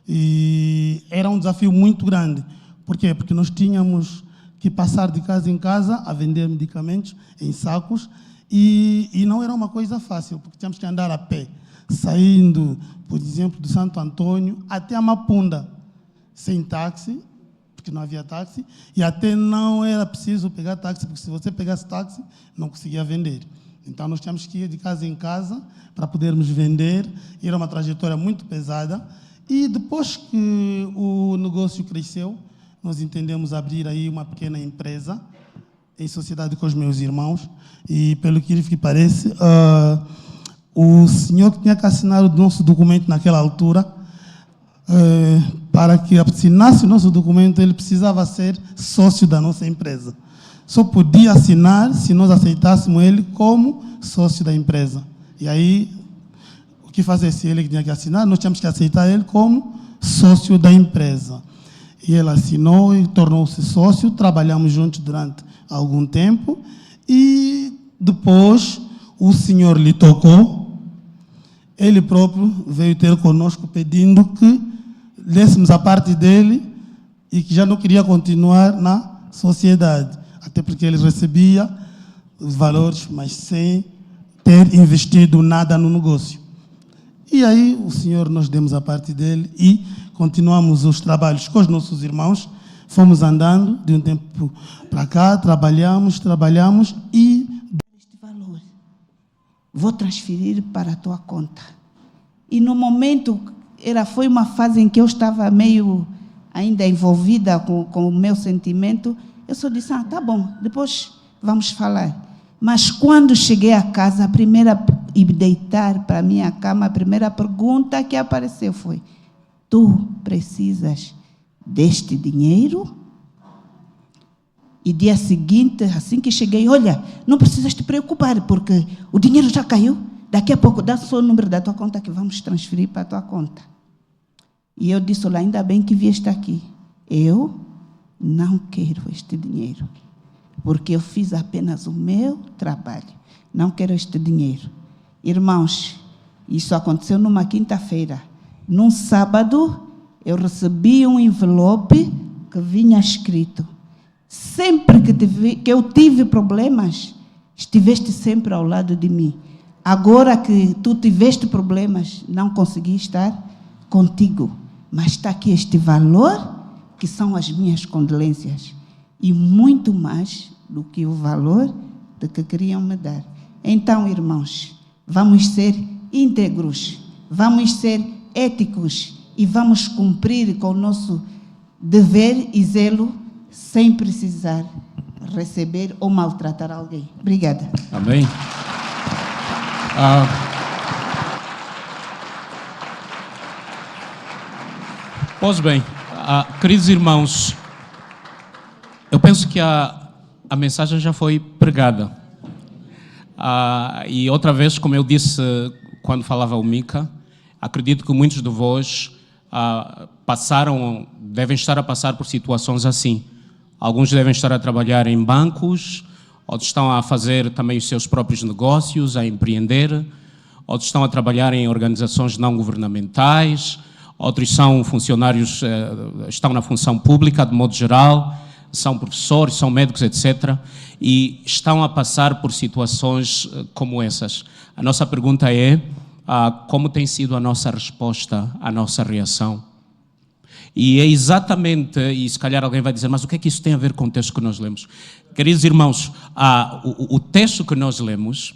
e era um desafio muito grande. Por quê? Porque nós tínhamos que passar de casa em casa a vender medicamentos em sacos e não era uma coisa fácil, porque tínhamos que andar a pé, saindo, por exemplo, do Santo Antônio até a Mapunda, sem táxi, porque não havia táxi, e até não era preciso pegar táxi, porque se você pegasse táxi, não conseguia vender. Então, nós tínhamos que ir de casa em casa para podermos vender, e era uma trajetória muito pesada. E depois que o negócio cresceu, nós entendemos abrir aí uma pequena empresa, em sociedade com os meus irmãos, e pelo que parece, o senhor que tinha que assinar o nosso documento naquela altura, para que assinasse o nosso documento, ele precisava ser sócio da nossa empresa. Só podia assinar se nós aceitássemos ele como sócio da empresa. E aí, o que fazer se ele tinha que assinar? Nós tínhamos que aceitar ele como sócio da empresa. E ele assinou e tornou-se sócio, trabalhamos juntos durante algum tempo, e depois o senhor lhe tocou, ele próprio veio ter conosco pedindo que dessemos a parte dele e que já não queria continuar na sociedade, até porque ele recebia os valores, mas sem ter investido nada no negócio. E aí o senhor, nós demos a parte dele e continuamos os trabalhos com os nossos irmãos, fomos andando de um tempo para cá, trabalhamos e... Este valor, vou transferir para a tua conta. E no momento, foi uma fase em que eu estava meio ainda envolvida com o meu sentimento, eu só disse, tá bom, depois vamos falar. Mas quando cheguei a casa, e deitar para a minha cama, a primeira pergunta que apareceu foi, tu precisas deste dinheiro? E dia seguinte, assim que cheguei, olha, não precisas te preocupar, porque o dinheiro já caiu, daqui a pouco dá só o número da tua conta que vamos transferir para a tua conta. E eu disse, olha, ainda bem que vieste aqui. Eu não quero este dinheiro, porque eu fiz apenas o meu trabalho. Não quero este dinheiro. Irmãos, isso aconteceu numa quinta-feira. Num sábado, eu recebi um envelope que vinha escrito, sempre que eu tive problemas, estiveste sempre ao lado de mim. Agora que tu tiveste problemas, não consegui estar contigo. Mas está aqui este valor, que são as minhas condolências. E muito mais do que o valor de que queriam me dar. Então, irmãos, vamos ser íntegros, vamos ser éticos e vamos cumprir com o nosso dever e zelo sem precisar receber ou maltratar alguém. Obrigada. Amém. Pois bem, queridos irmãos, eu penso que a mensagem já foi pregada. E outra vez, como eu disse quando falava o Mica, acredito que muitos de vós devem estar a passar por situações assim. Alguns devem estar a trabalhar em bancos, outros estão a fazer também os seus próprios negócios, a empreender, outros estão a trabalhar em organizações não governamentais, outros são funcionários, estão na função pública de modo geral, são professores, são médicos, etc. E estão a passar por situações como essas. A nossa pergunta é, como tem sido a nossa resposta, a nossa reação? E é exatamente, e se calhar alguém vai dizer, mas o que é que isso tem a ver com o texto que nós lemos? Queridos irmãos, o texto que nós lemos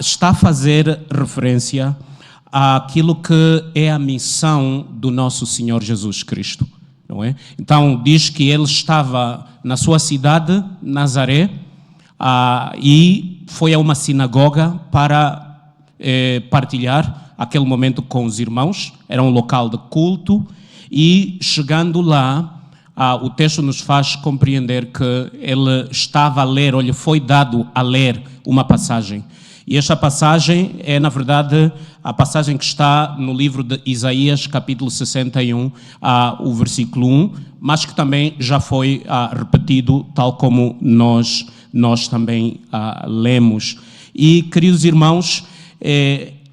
está a fazer referência àquilo que é a missão do nosso Senhor Jesus Cristo. Não é? Então, diz que ele estava na sua cidade, Nazaré, e foi a uma sinagoga para partilhar aquele momento com os irmãos. Era um local de culto. E chegando lá, o texto nos faz compreender que ele estava a ler, ou lhe foi dado a ler uma passagem. E esta passagem é, na verdade, a passagem que está no livro de Isaías, capítulo 61, o versículo 1, mas que também já foi repetido, tal como nós nós também lemos. E, queridos irmãos,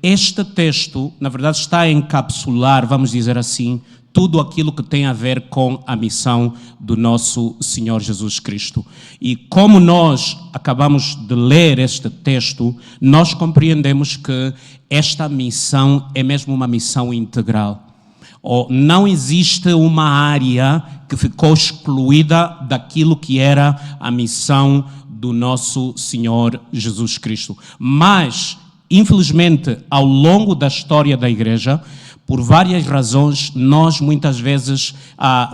este texto, na verdade, está a encapsular, vamos dizer assim, tudo aquilo que tem a ver com a missão do nosso Senhor Jesus Cristo. E como nós acabamos de ler este texto, nós compreendemos que esta missão é mesmo uma missão integral. Não existe uma área que ficou excluída daquilo que era a missão do nosso Senhor Jesus Cristo. Mas, infelizmente, ao longo da história da igreja, por várias razões, nós muitas vezes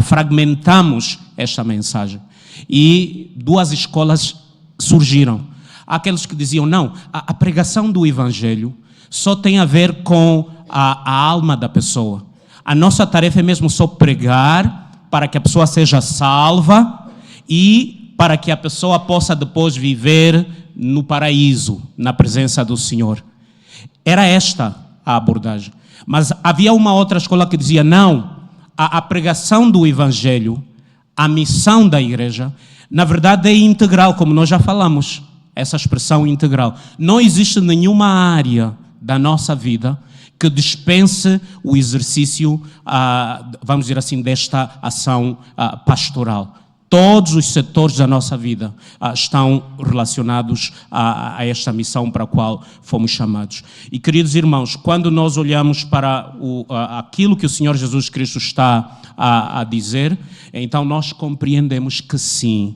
fragmentamos esta mensagem. E duas escolas surgiram. Aqueles que diziam, não, a pregação do Evangelho só tem a ver com a alma da pessoa. A nossa tarefa é mesmo só pregar para que a pessoa seja salva e para que a pessoa possa depois viver no paraíso, na presença do Senhor. Era esta a abordagem. Mas havia uma outra escola que dizia, não, a pregação do Evangelho, a missão da igreja, na verdade é integral, como nós já falamos, essa expressão integral. Não existe nenhuma área da nossa vida que dispense o exercício, vamos dizer assim, desta ação pastoral. Todos os setores da nossa vida estão relacionados a esta missão para a qual fomos chamados. E, queridos irmãos, quando nós olhamos para aquilo que o Senhor Jesus Cristo está a dizer, então nós compreendemos que sim,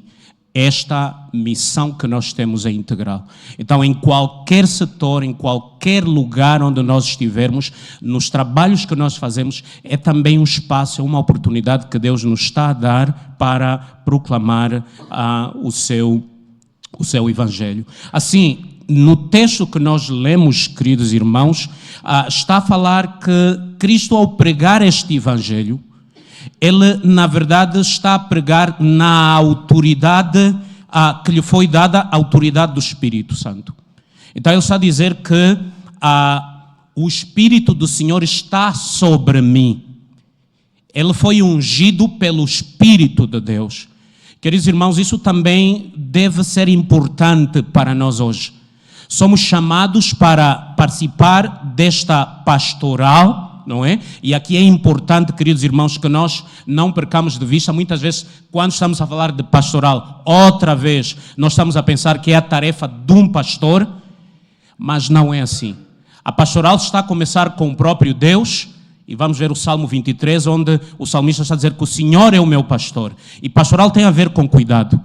esta missão que nós temos é integral. Então, em qualquer setor, em qualquer lugar onde nós estivermos, nos trabalhos que nós fazemos, é também um espaço, é uma oportunidade que Deus nos está a dar para proclamar o seu Evangelho. Assim, no texto que nós lemos, queridos irmãos, está a falar que Cristo, ao pregar este Evangelho, ele, na verdade, está a pregar na autoridade que lhe foi dada, a autoridade do Espírito Santo. Então, ele está a dizer que o Espírito do Senhor está sobre mim. Ele foi ungido pelo Espírito de Deus. Queridos irmãos, isso também deve ser importante para nós hoje. Somos chamados para participar desta pastoral, não é? E aqui é importante, queridos irmãos, que nós não percamos de vista. Muitas vezes, quando estamos a falar de pastoral, outra vez, nós estamos a pensar que é a tarefa de um pastor, mas não é assim. A pastoral está a começar com o próprio Deus, e vamos ver o Salmo 23, onde o salmista está a dizer que o Senhor é o meu pastor. E pastoral tem a ver com cuidado.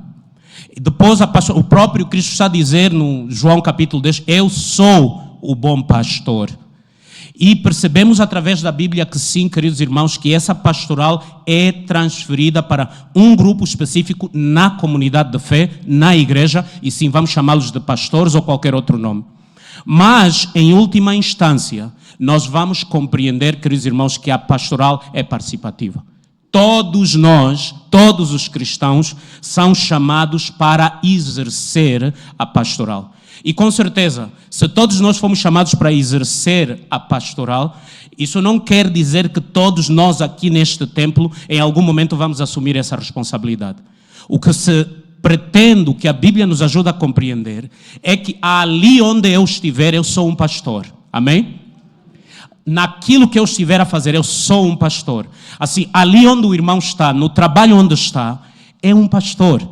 E depois o próprio Cristo está a dizer no João capítulo 10, eu sou o bom pastor. E percebemos através da Bíblia que sim, queridos irmãos, que essa pastoral é transferida para um grupo específico na comunidade de fé, na igreja, e sim, vamos chamá-los de pastores ou qualquer outro nome. Mas, em última instância, nós vamos compreender, queridos irmãos, que a pastoral é participativa. Todos nós, todos os cristãos, são chamados para exercer a pastoral. E com certeza, se todos nós fomos chamados para exercer a pastoral, isso não quer dizer que todos nós aqui neste templo, em algum momento, vamos assumir essa responsabilidade. O que se pretende, o que a Bíblia nos ajuda a compreender, é que ali onde eu estiver, eu sou um pastor. Amém? Naquilo que eu estiver a fazer, eu sou um pastor. Assim, ali onde o irmão está, no trabalho onde está, é um pastor.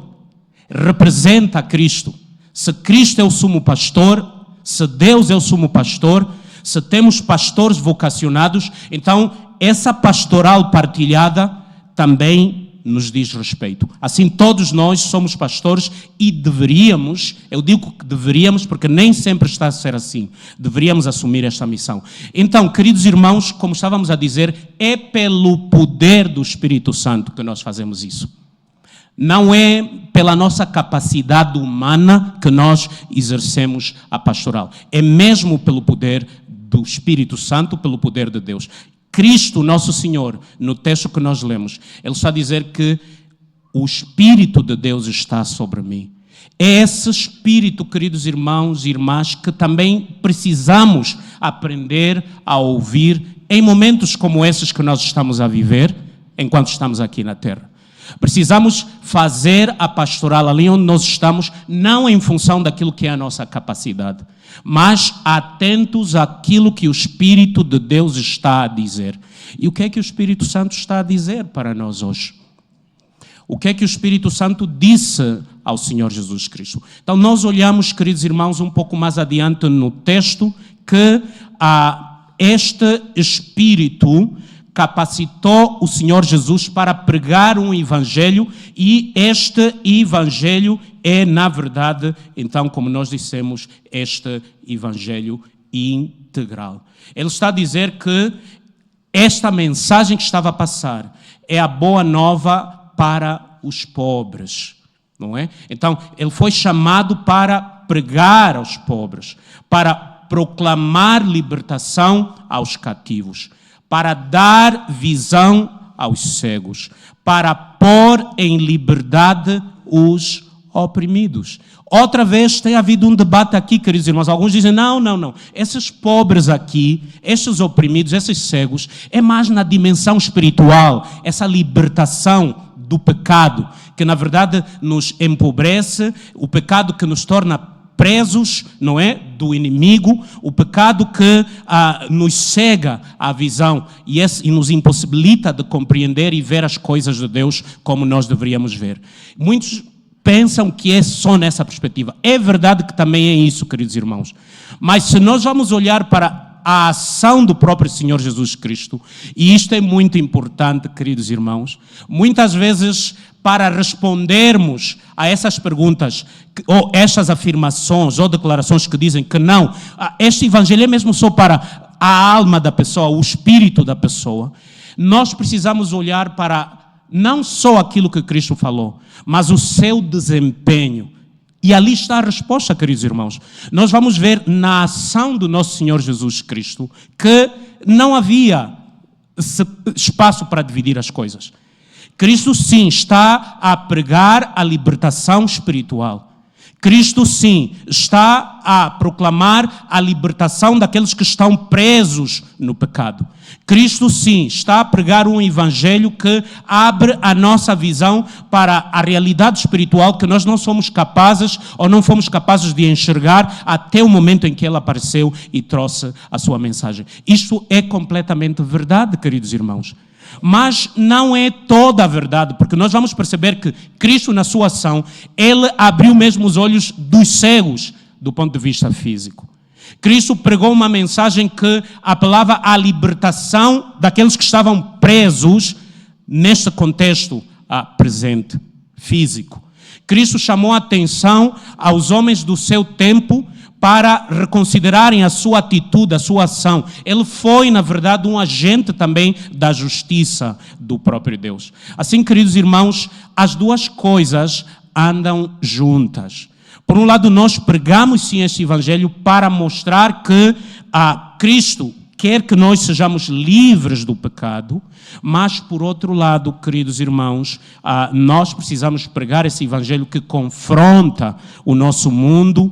Representa Cristo. Se Cristo é o sumo pastor, se Deus é o sumo pastor, se temos pastores vocacionados, então essa pastoral partilhada também nos diz respeito. Assim, todos nós somos pastores e deveríamos, eu digo que deveríamos porque nem sempre está a ser assim, deveríamos assumir esta missão. Então, queridos irmãos, como estávamos a dizer, é pelo poder do Espírito Santo que nós fazemos isso. Não é pela nossa capacidade humana que nós exercemos a pastoral. É mesmo pelo poder do Espírito Santo, pelo poder de Deus. Cristo, nosso Senhor, no texto que nós lemos, Ele está a dizer que o Espírito de Deus está sobre mim. É esse Espírito, queridos irmãos e irmãs, que também precisamos aprender a ouvir em momentos como esses que nós estamos a viver, enquanto estamos aqui na Terra. Precisamos fazer a pastoral ali onde nós estamos, não em função daquilo que é a nossa capacidade, mas atentos àquilo que o Espírito de Deus está a dizer. E o que é que o Espírito Santo está a dizer para nós hoje? O que é que o Espírito Santo disse ao Senhor Jesus Cristo? Então nós olhamos, queridos irmãos, um pouco mais adiante no texto, que este Espírito capacitou o Senhor Jesus para pregar um evangelho, e este evangelho é, na verdade, então, como nós dissemos, este evangelho integral. Ele está a dizer que esta mensagem que estava a passar é a boa nova para os pobres, não é? Então, ele foi chamado para pregar aos pobres, para proclamar libertação aos cativos, para dar visão aos cegos, para pôr em liberdade os oprimidos. Outra vez tem havido um debate aqui, queridos irmãos. Alguns dizem, não. Esses pobres aqui, esses oprimidos, esses cegos, é mais na dimensão espiritual, essa libertação do pecado, que na verdade nos empobrece, o pecado que nos torna presos, não é, do inimigo, o pecado que nos cega a visão e nos impossibilita de compreender e ver as coisas de Deus como nós deveríamos ver. Muitos pensam que é só nessa perspectiva. É verdade que também é isso, queridos irmãos. Mas se nós vamos olhar para a ação do próprio Senhor Jesus Cristo, e isto é muito importante, queridos irmãos, muitas vezes para respondermos a essas perguntas, ou estas afirmações ou declarações que dizem que não, este evangelho é mesmo só para a alma da pessoa, o espírito da pessoa, nós precisamos olhar para não só aquilo que Cristo falou, mas o seu desempenho. E ali está a resposta, queridos irmãos. Nós vamos ver na ação do nosso Senhor Jesus Cristo que não havia espaço para dividir as coisas. Cristo sim está a pregar a libertação espiritual. Cristo sim está a proclamar a libertação daqueles que estão presos no pecado. Cristo sim está a pregar um evangelho que abre a nossa visão para a realidade espiritual que nós não somos capazes ou não fomos capazes de enxergar até o momento em que ele apareceu e trouxe a sua mensagem. Isto é completamente verdade, queridos irmãos. Mas não é toda a verdade, porque nós vamos perceber que Cristo, na sua ação, ele abriu mesmo os olhos dos cegos do ponto de vista físico. Cristo pregou uma mensagem que apelava à libertação daqueles que estavam presos neste contexto presente, físico. Cristo chamou a atenção aos homens do seu tempo para reconsiderarem a sua atitude, a sua ação. Ele foi, na verdade, um agente também da justiça do próprio Deus. Assim, queridos irmãos, as duas coisas andam juntas. Por um lado, nós pregamos sim este evangelho para mostrar que Cristo quer que nós sejamos livres do pecado, mas, por outro lado, queridos irmãos, nós precisamos pregar esse evangelho que confronta o nosso mundo,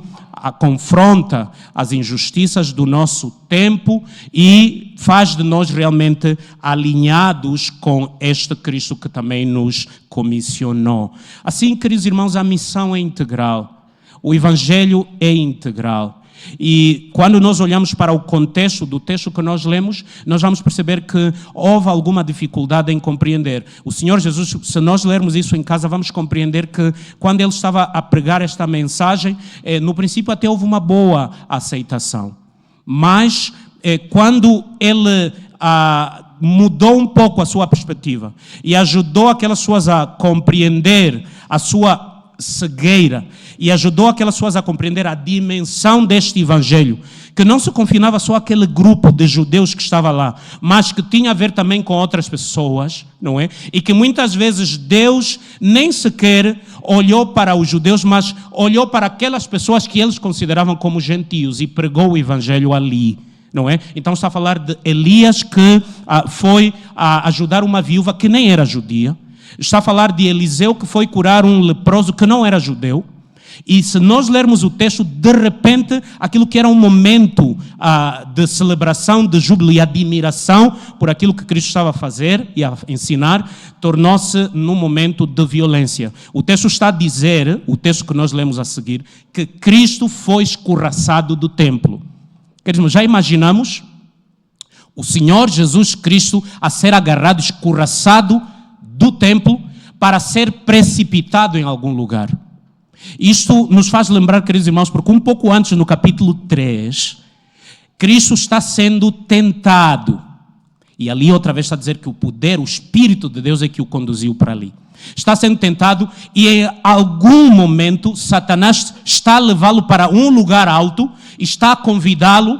confronta as injustiças do nosso tempo e faz de nós realmente alinhados com este Cristo que também nos comissionou. Assim, queridos irmãos, a missão é integral. O evangelho é integral. E quando nós olhamos para o contexto do texto que nós lemos, nós vamos perceber que houve alguma dificuldade em compreender. O Senhor Jesus, se nós lermos isso em casa, vamos compreender que quando ele estava a pregar esta mensagem, no princípio até houve uma boa aceitação. Mas quando ele mudou um pouco a sua perspectiva e ajudou aquelas pessoas a compreender a sua cegueira e ajudou aquelas pessoas a compreender a dimensão deste evangelho, que não se confinava só àquele grupo de judeus que estava lá, mas que tinha a ver também com outras pessoas, não é? E que muitas vezes Deus nem sequer olhou para os judeus, mas olhou para aquelas pessoas que eles consideravam como gentios e pregou o evangelho ali. Não é? Então está a falar de Elias que foi ajudar uma viúva que nem era judia. Está a falar de Eliseu que foi curar um leproso que não era judeu. E se nós lermos o texto, de repente, aquilo que era um momento de celebração, de júbilo e admiração por aquilo que Cristo estava a fazer e a ensinar, tornou-se num momento de violência. O texto está a dizer, o texto que nós lemos a seguir, que Cristo foi escorraçado do templo. Queridos, já imaginamos o Senhor Jesus Cristo a ser agarrado, escorraçado do templo para ser precipitado em algum lugar. Isto nos faz lembrar, queridos irmãos, porque um pouco antes, no capítulo 3, Cristo está sendo tentado. E ali outra vez está a dizer que o poder, o Espírito de Deus é que o conduziu para ali. Está sendo tentado e em algum momento Satanás está a levá-lo para um lugar alto, está a convidá-lo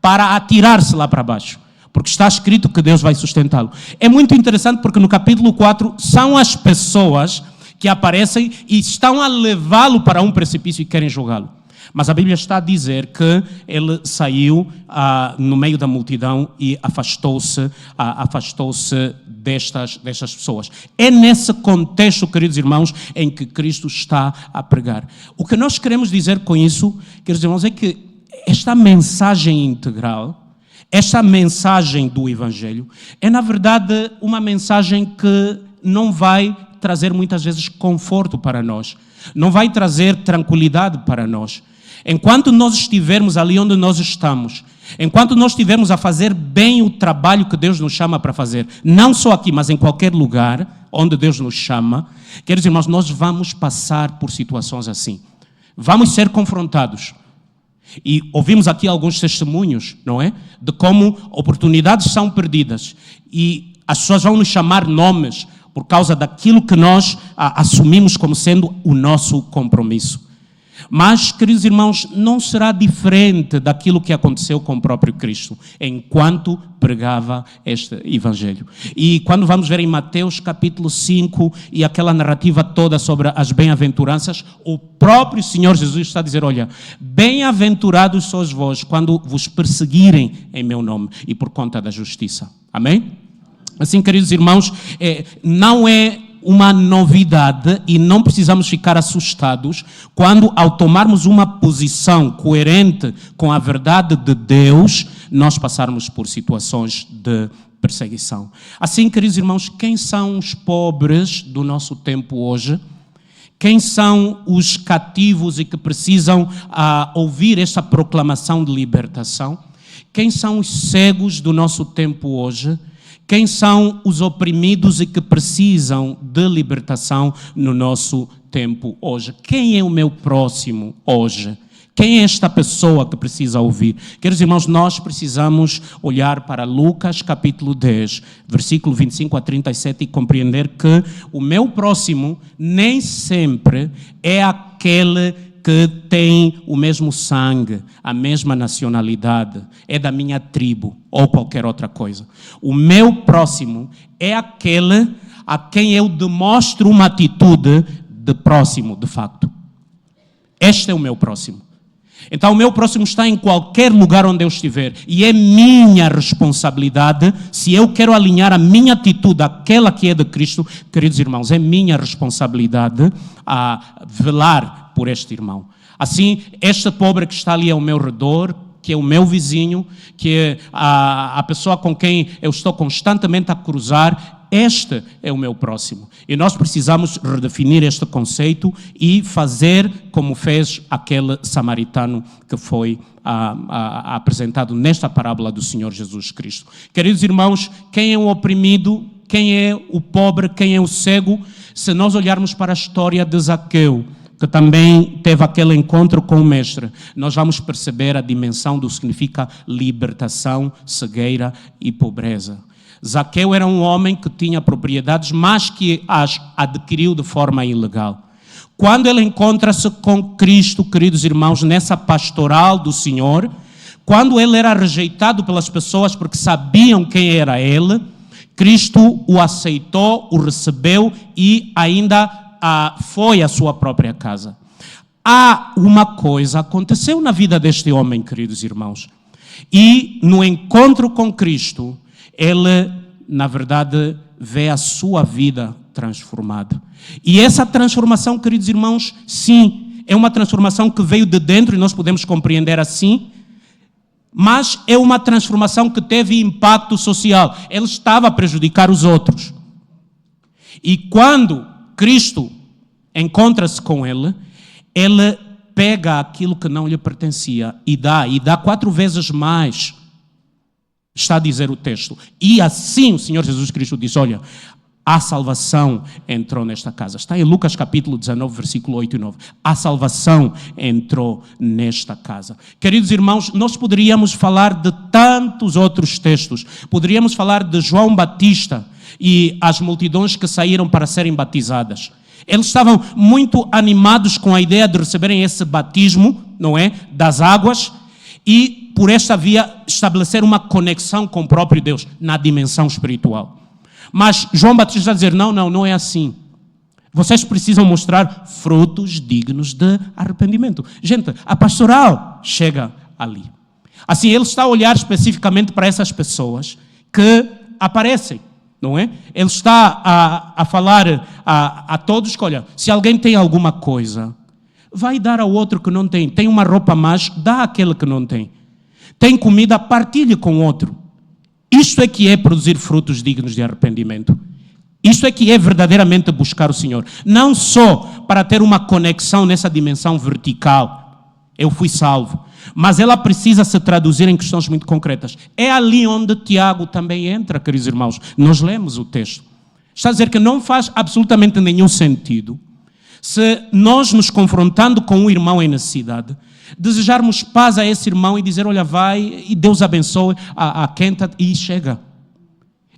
para atirar-se lá para baixo. Porque está escrito que Deus vai sustentá-lo. É muito interessante porque no capítulo 4 são as pessoas que aparecem e estão a levá-lo para um precipício e querem jogá-lo. Mas a Bíblia está a dizer que ele saiu no meio da multidão e afastou-se destas pessoas. É nesse contexto, queridos irmãos, em que Cristo está a pregar. O que nós queremos dizer com isso, queridos irmãos, é que esta mensagem integral, esta mensagem do Evangelho, é na verdade uma mensagem que não vai trazer muitas vezes conforto para nós, não vai trazer tranquilidade para nós. Enquanto nós estivermos ali onde nós estamos, enquanto nós estivermos a fazer bem o trabalho que Deus nos chama para fazer, não só aqui, mas em qualquer lugar onde Deus nos chama, queridos irmãos, nós vamos passar por situações assim. Vamos ser confrontados. E ouvimos aqui alguns testemunhos, não é? De como oportunidades são perdidas. E as pessoas vão nos chamar nomes por causa daquilo que nós assumimos como sendo o nosso compromisso. Mas, queridos irmãos, não será diferente daquilo que aconteceu com o próprio Cristo, enquanto pregava este Evangelho. E quando vamos ver em Mateus capítulo 5 e aquela narrativa toda sobre as bem-aventuranças, o próprio Senhor Jesus está a dizer, olha, bem-aventurados sois vós quando vos perseguirem em meu nome e por conta da justiça. Amém? Assim, queridos irmãos, não é uma novidade e não precisamos ficar assustados quando, ao tomarmos uma posição coerente com a verdade de Deus, nós passarmos por situações de perseguição. Assim, queridos irmãos, quem são os pobres do nosso tempo hoje? Quem são os cativos e que precisam ouvir esta proclamação de libertação? Quem são os cegos do nosso tempo hoje? Quem são os oprimidos e que precisam de libertação no nosso tempo hoje? Quem é o meu próximo hoje? Quem é esta pessoa que precisa ouvir? Queridos irmãos, nós precisamos olhar para Lucas capítulo 10, versículo 25 a 37 e compreender que o meu próximo nem sempre é aquele que tem o mesmo sangue, a mesma nacionalidade, é da minha tribo ou qualquer outra coisa. O meu próximo é aquele a quem eu demonstro uma atitude de próximo, de facto. Este é o meu próximo. Então, o meu próximo está em qualquer lugar onde eu estiver e é minha responsabilidade, se eu quero alinhar a minha atitude àquela que é de Cristo, queridos irmãos, é minha responsabilidade a velar por este irmão. Assim, este pobre que está ali ao meu redor, que é o meu vizinho, que é a pessoa com quem eu estou constantemente a cruzar, este é o meu próximo. E nós precisamos redefinir este conceito e fazer como fez aquele samaritano que foi apresentado nesta parábola do Senhor Jesus Cristo. Queridos irmãos, quem é o oprimido, quem é o pobre, quem é o cego? Se nós olharmos para a história de Zaqueu, que também teve aquele encontro com o Mestre, nós vamos perceber a dimensão do que significa libertação, cegueira e pobreza. Zaqueu era um homem que tinha propriedades, mas que as adquiriu de forma ilegal. Quando ele encontra-se com Cristo, queridos irmãos, nessa pastoral do Senhor, quando ele era rejeitado pelas pessoas porque sabiam quem era ele, Cristo o aceitou, o recebeu e ainda foi à sua própria casa. Há uma coisa aconteceu na vida deste homem, queridos irmãos, e no encontro com Cristo, ele, na verdade, vê a sua vida transformada. E essa transformação, queridos irmãos, sim, é uma transformação que veio de dentro e nós podemos compreender assim, mas é uma transformação que teve impacto social. Ele estava a prejudicar os outros. E quando Cristo encontra-se com ele, ele pega aquilo que não lhe pertencia e dá 4 vezes mais, está a dizer o texto. E assim o Senhor Jesus Cristo diz, olha, a salvação entrou nesta casa. Está em Lucas capítulo 19, versículo 8 e 9. A salvação entrou nesta casa. Queridos irmãos, nós poderíamos falar de tantos outros textos. Poderíamos falar de João Batista e as multidões que saíram para serem batizadas. Eles estavam muito animados com a ideia de receberem esse batismo, não é? Das águas, e por esta via estabelecer uma conexão com o próprio Deus na dimensão espiritual. Mas João Batista está a dizer, não é assim. Vocês precisam mostrar frutos dignos de arrependimento. Gente, a pastoral chega ali. Assim, ele está a olhar especificamente para essas pessoas que aparecem, não é? Ele está a falar a todos que, olha, se alguém tem alguma coisa, vai dar ao outro que não tem. Tem uma roupa mais, dá àquele que não tem. Tem comida, partilhe com o outro. Isto é que é produzir frutos dignos de arrependimento. Isto é que é verdadeiramente buscar o Senhor. Não só para ter uma conexão nessa dimensão vertical. Eu fui salvo. Mas ela precisa se traduzir em questões muito concretas. É ali onde Tiago também entra, queridos irmãos. Nós lemos o texto. Está a dizer que não faz absolutamente nenhum sentido se nós nos confrontando com um irmão em necessidade, desejarmos paz a esse irmão e dizer, olha, vai e Deus abençoe a Kenta e chega.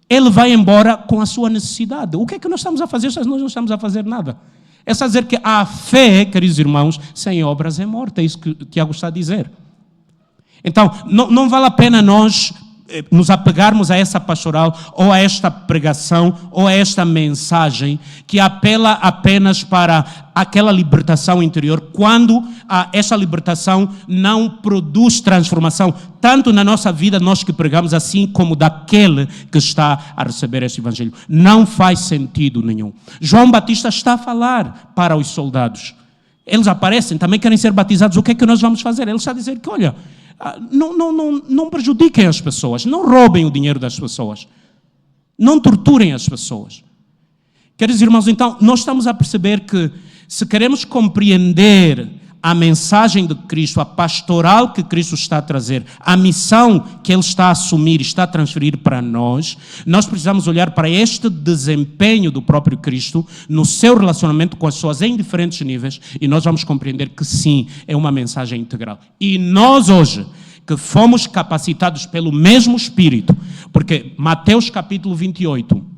Ele vai embora com a sua necessidade. O que é que nós estamos a fazer? Nós não estamos a fazer nada. É só dizer que a fé, queridos irmãos, sem obras é morta. É isso que Tiago está a dizer. Então, não vale a pena nós nos apegarmos a essa pastoral ou a esta pregação ou a esta mensagem que apela apenas para aquela libertação interior, quando essa libertação não produz transformação, tanto na nossa vida, nós que pregamos, assim como daquele que está a receber este evangelho. Não faz sentido nenhum. João Batista está a falar para os soldados. Eles aparecem, também querem ser batizados. O que é que nós vamos fazer? Ele está a dizer que, olha, não prejudiquem as pessoas, não roubem o dinheiro das pessoas, não torturem as pessoas. Queridos irmãos, então, nós estamos a perceber que, se queremos compreender a mensagem de Cristo, a pastoral que Cristo está a trazer, a missão que Ele está a assumir, está a transferir para nós, nós precisamos olhar para este desempenho do próprio Cristo no seu relacionamento com as pessoas em diferentes níveis, e nós vamos compreender que sim, é uma mensagem integral. E nós hoje, que fomos capacitados pelo mesmo Espírito, porque Mateus capítulo 28,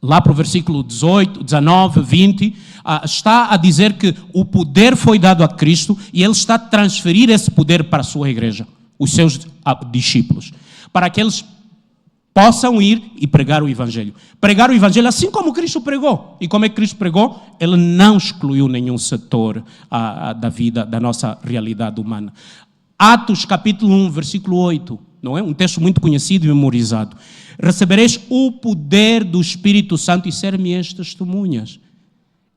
lá para o versículo 18, 19, 20, está a dizer que o poder foi dado a Cristo e Ele está a transferir esse poder para a sua igreja, os seus discípulos, para que eles possam ir e pregar o Evangelho. Pregar o Evangelho assim como Cristo pregou. E como é que Cristo pregou? Ele não excluiu nenhum setor da vida, da nossa realidade humana. Atos capítulo 1, versículo 8, não é? Um texto muito conhecido e memorizado. Recebereis o poder do Espírito Santo e ser-me-eis testemunhas.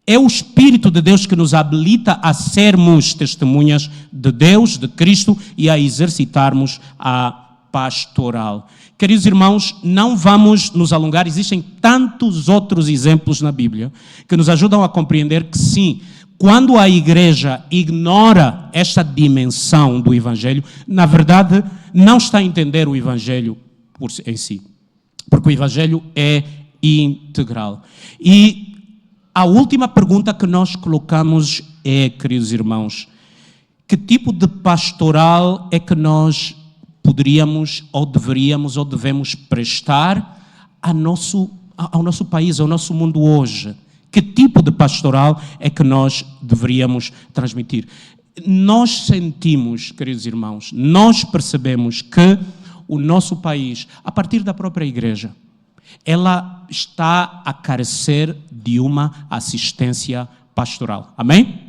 É o Espírito de Deus que nos habilita a sermos testemunhas de Deus, de Cristo, e a exercitarmos a pastoral. Queridos irmãos, não vamos nos alongar, existem tantos outros exemplos na Bíblia que nos ajudam a compreender que sim, quando a igreja ignora esta dimensão do Evangelho, na verdade, não está a entender o Evangelho em si. Porque o Evangelho é integral. E a última pergunta que nós colocamos é, queridos irmãos, que tipo de pastoral é que nós poderíamos, ou deveríamos, ou devemos prestar ao nosso país, ao nosso mundo hoje? Que tipo de pastoral é que nós deveríamos transmitir? Nós sentimos, queridos irmãos, nós percebemos que o nosso país, a partir da própria igreja, ela está a carecer de uma assistência pastoral. Amém?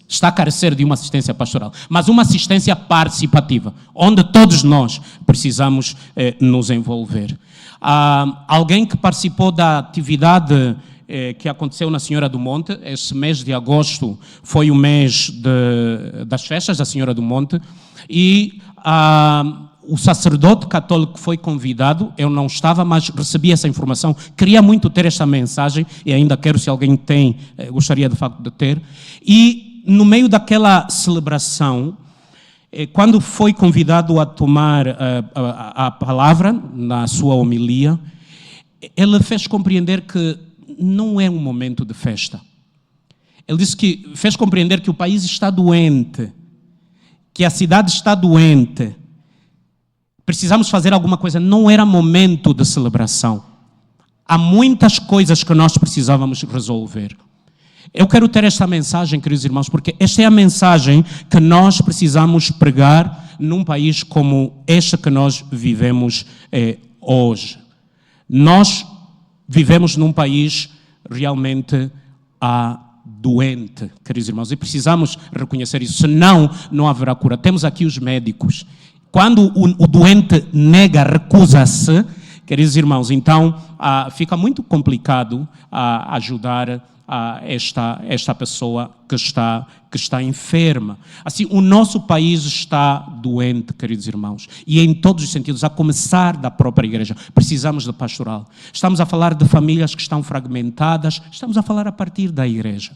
Está a carecer de uma assistência pastoral, mas uma assistência participativa, onde todos nós precisamos nos envolver. Alguém que participou da atividade que aconteceu na Senhora do Monte. Esse mês de agosto foi o mês das festas da Senhora do Monte. E o sacerdote católico foi convidado, eu não estava, mas recebi essa informação. Queria muito ter esta mensagem, e ainda quero, se alguém tem, gostaria de facto de ter. E no meio daquela celebração, quando foi convidado a tomar a palavra na sua homilia, ele fez compreender que não é um momento de festa. Ele disse que fez compreender que o país está doente, que a cidade está doente. Precisamos fazer alguma coisa. Não era momento de celebração. Há muitas coisas que nós precisávamos resolver. Eu quero ter esta mensagem, queridos irmãos, porque esta é a mensagem que nós precisamos pregar num país como este que nós vivemos hoje. Nós vivemos num país realmente doente, queridos irmãos, e precisamos reconhecer isso, senão não haverá cura. Temos aqui os médicos. Quando o doente nega, recusa-se, queridos irmãos, então fica muito complicado ajudar esta pessoa que está enferma. Assim, o nosso país está doente, queridos irmãos, e em todos os sentidos, a começar da própria igreja. Precisamos de pastoral. Estamos a falar de famílias que estão fragmentadas, estamos a falar a partir da igreja.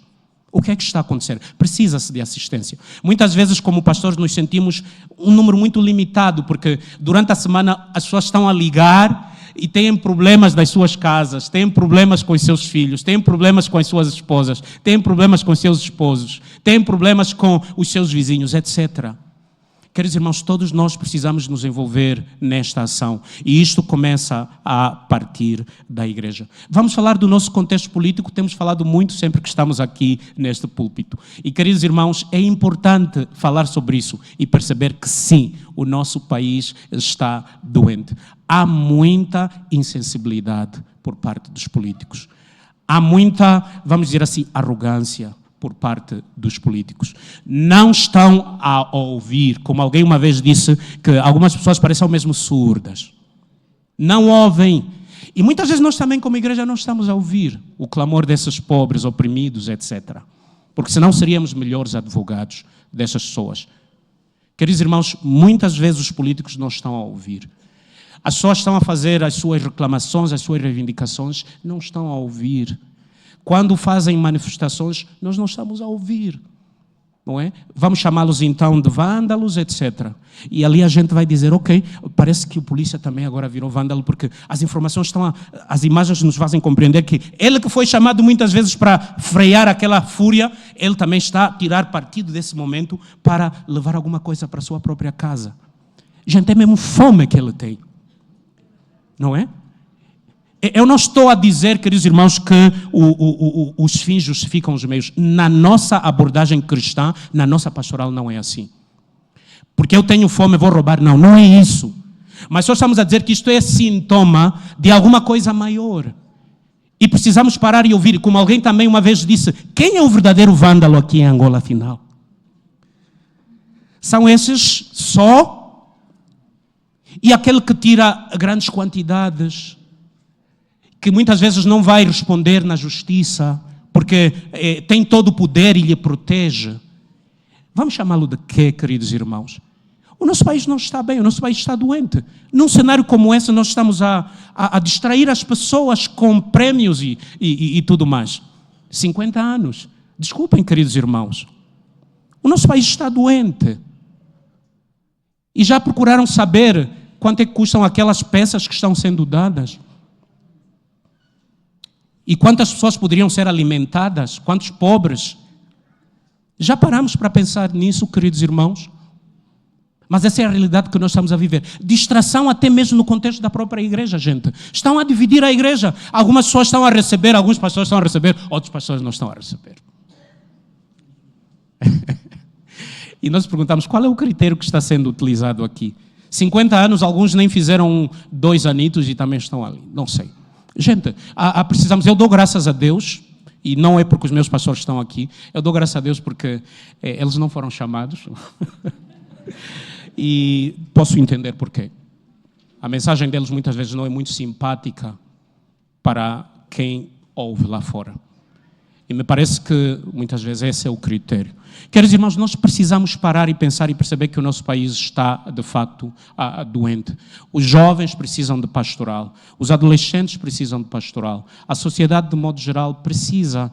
O que é que está a acontecer? Precisa-se de assistência. Muitas vezes, como pastores, nos sentimos um número muito limitado, porque durante a semana as pessoas estão a ligar e têm problemas nas suas casas, têm problemas com os seus filhos, têm problemas com as suas esposas, têm problemas com os seus esposos, têm problemas com os seus vizinhos, etc. Queridos irmãos, todos nós precisamos nos envolver nesta ação. E isto começa a partir da igreja. Vamos falar do nosso contexto político, temos falado muito sempre que estamos aqui neste púlpito. E, queridos irmãos, é importante falar sobre isso e perceber que sim, o nosso país está doente. Há muita insensibilidade por parte dos políticos. Há muita, vamos dizer assim, arrogância por parte dos políticos. Não estão a ouvir, como alguém uma vez disse, que algumas pessoas parecem mesmo surdas. Não ouvem. E muitas vezes nós também, como igreja, não estamos a ouvir o clamor desses pobres, oprimidos, etc. Porque senão seríamos melhores advogados dessas pessoas. Queridos irmãos, muitas vezes os políticos não estão a ouvir. As pessoas estão a fazer as suas reclamações, as suas reivindicações, não estão a ouvir. Quando fazem manifestações, nós não estamos a ouvir, não é? Vamos chamá-los então de vândalos, etc. E ali a gente vai dizer, ok, parece que o polícia também agora virou vândalo, porque as informações as imagens nos fazem compreender que ele que foi chamado muitas vezes para frear aquela fúria, ele também está a tirar partido desse momento para levar alguma coisa para a sua própria casa. Gente, é mesmo fome que ele tem, não é? Eu não estou a dizer, queridos irmãos, que os fins justificam os meios. Na nossa abordagem cristã, na nossa pastoral, não é assim. Porque eu tenho fome, vou roubar. Não, não é isso. Mas só estamos a dizer que isto é sintoma de alguma coisa maior. E precisamos parar e ouvir. Como alguém também uma vez disse, quem é o verdadeiro vândalo aqui em Angola, afinal? São esses só? E aquele que tira grandes quantidades, que muitas vezes não vai responder na justiça, porque tem todo o poder e lhe protege. Vamos chamá-lo de quê, queridos irmãos? O nosso país não está bem, o nosso país está doente. Num cenário como esse, nós estamos a distrair as pessoas com prêmios e tudo mais. 50 anos. Desculpem, queridos irmãos. O nosso país está doente. E já procuraram saber quanto é que custam aquelas peças que estão sendo dadas? E quantas pessoas poderiam ser alimentadas? Quantos pobres? Já paramos para pensar nisso, queridos irmãos? Mas essa é a realidade que nós estamos a viver. Distração até mesmo no contexto da própria igreja, gente. Estão a dividir a igreja. Algumas pessoas estão a receber, alguns pastores estão a receber, outros pastores não estão a receber. E nós perguntamos, qual é o critério que está sendo utilizado aqui? 50 anos, alguns nem fizeram 2 anitos e também estão ali. Não sei. Gente, precisamos, eu dou graças a Deus, e não é porque os meus pastores estão aqui, eu dou graças a Deus porque eles não foram chamados. E posso entender porquê. A mensagem deles muitas vezes não é muito simpática para quem houve lá fora. E me parece que muitas vezes esse é o critério. Queridos irmãos, nós precisamos parar e pensar e perceber que o nosso país está, de facto, doente. Os jovens precisam de pastoral, os adolescentes precisam de pastoral, a sociedade, de modo geral, precisa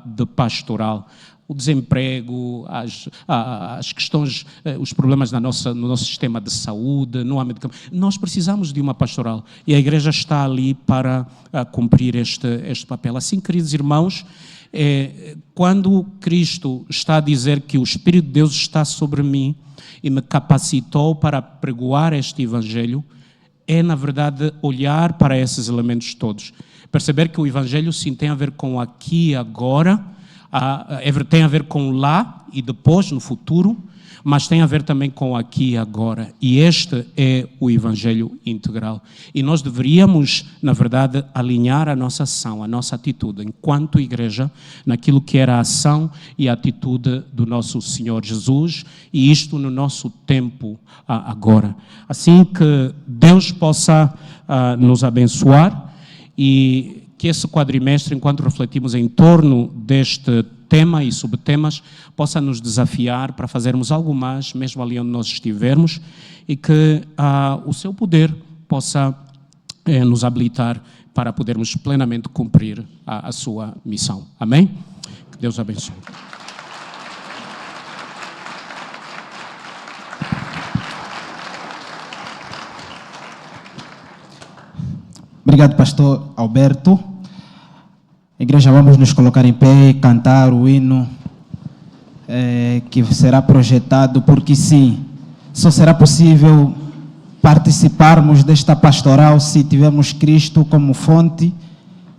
de pastoral. O desemprego, as questões, os problemas no nosso sistema de saúde, não há medicamento. Nós precisamos de uma pastoral e a igreja está ali para cumprir este papel. Assim, queridos irmãos, quando Cristo está a dizer que o Espírito de Deus está sobre mim e me capacitou para pregoar este Evangelho, é, na verdade, olhar para esses elementos todos. Perceber que o Evangelho, sim, tem a ver com aqui e agora, tem a ver com lá e depois, no futuro, mas tem a ver também com aqui e agora. E este é o Evangelho integral. E nós deveríamos, na verdade, alinhar a nossa ação, a nossa atitude, enquanto igreja, naquilo que era a ação e a atitude do nosso Senhor Jesus, e isto no nosso tempo agora. Assim que Deus possa nos abençoar e que esse quadrimestre, enquanto refletimos em torno deste tema e subtemas, possa nos desafiar para fazermos algo mais, mesmo ali onde nós estivermos, e que o seu poder possa nos habilitar para podermos plenamente cumprir a sua missão. Amém? Que Deus abençoe. Obrigado, pastor Alberto. Igreja, vamos nos colocar em pé e cantar o hino que será projetado, porque sim, só será possível participarmos desta pastoral se tivermos Cristo como fonte,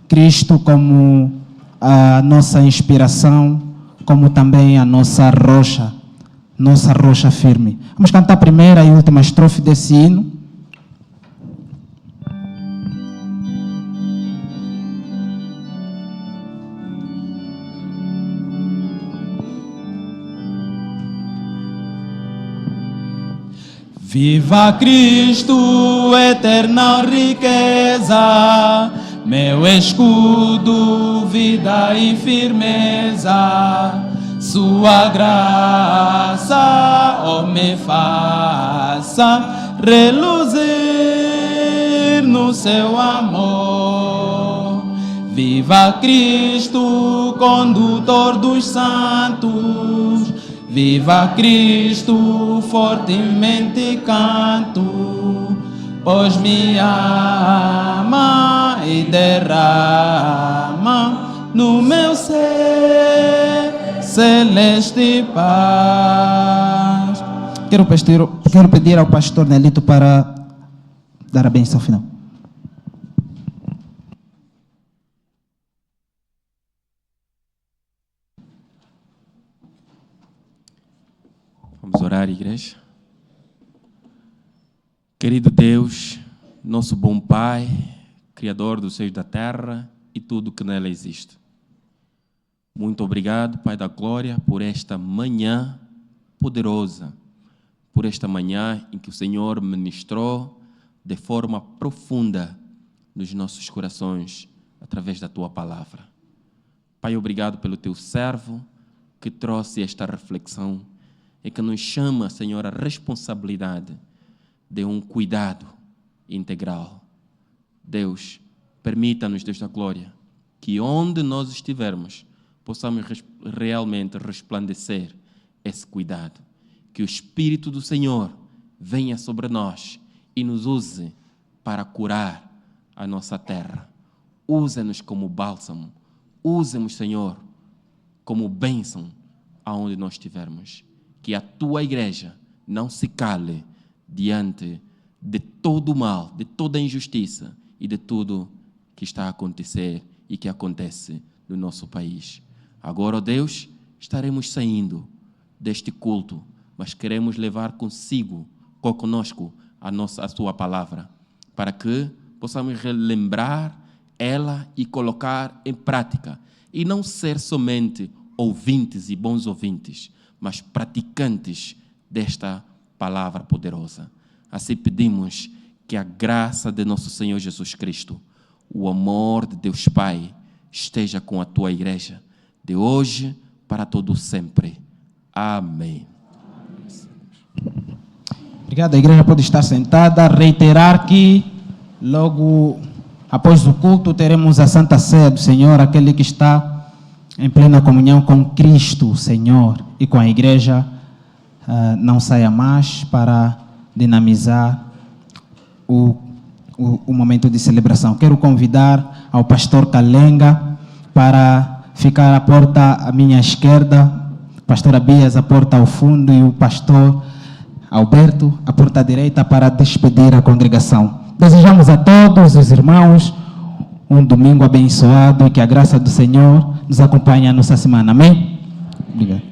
Cristo como a nossa inspiração, como também a nossa rocha firme. Vamos cantar a primeira e última estrofe desse hino. Viva Cristo, eterna riqueza, meu escudo, vida e firmeza. Sua graça, me faça reluzir no seu amor. Viva Cristo, condutor dos santos. Viva Cristo, fortemente canto, pois me ama e derrama no meu ser celeste paz. Quero pedir ao pastor Nelito para dar a bênção final. Vamos orar, igreja. Querido Deus, nosso bom Pai, Criador dos céus e da terra e tudo que nela existe. Muito obrigado, Pai da glória, por esta manhã poderosa, por esta manhã em que o Senhor ministrou de forma profunda nos nossos corações, através da Tua palavra. Pai, obrigado pelo Teu servo que trouxe esta reflexão e que nos chama, Senhor, a responsabilidade de um cuidado integral. Deus, permita-nos, Deus da glória, que onde nós estivermos, possamos realmente resplandecer esse cuidado. Que o Espírito do Senhor venha sobre nós e nos use para curar a nossa terra. Use-nos como bálsamo. Use-nos, Senhor, como bênção aonde nós estivermos. Que a Tua igreja não se cale diante de todo o mal, de toda a injustiça e de tudo que está a acontecer e que acontece no nosso país. Agora, ó Deus, estaremos saindo deste culto, mas queremos levar conosco a Tua palavra, para que possamos relembrar ela e colocar em prática, e não ser somente ouvintes e bons ouvintes, mas praticantes desta palavra poderosa. Assim pedimos que a graça de nosso Senhor Jesus Cristo, o amor de Deus Pai esteja com a tua igreja, de hoje para todo sempre. Amém. Obrigado. A igreja pode estar sentada. Reiterar que logo após o culto teremos a Santa Ceia do Senhor, aquele que está em plena comunhão com Cristo, Senhor, e com a igreja. Não saia mais para dinamizar o momento de celebração. Quero convidar ao pastor Kalenga para ficar à porta à minha esquerda, pastor Abias à porta ao fundo e o pastor Alberto à porta direita para despedir a congregação. Desejamos a todos os irmãos um domingo abençoado e que a graça do Senhor nos acompanhe a nossa semana. Amém? Obrigado.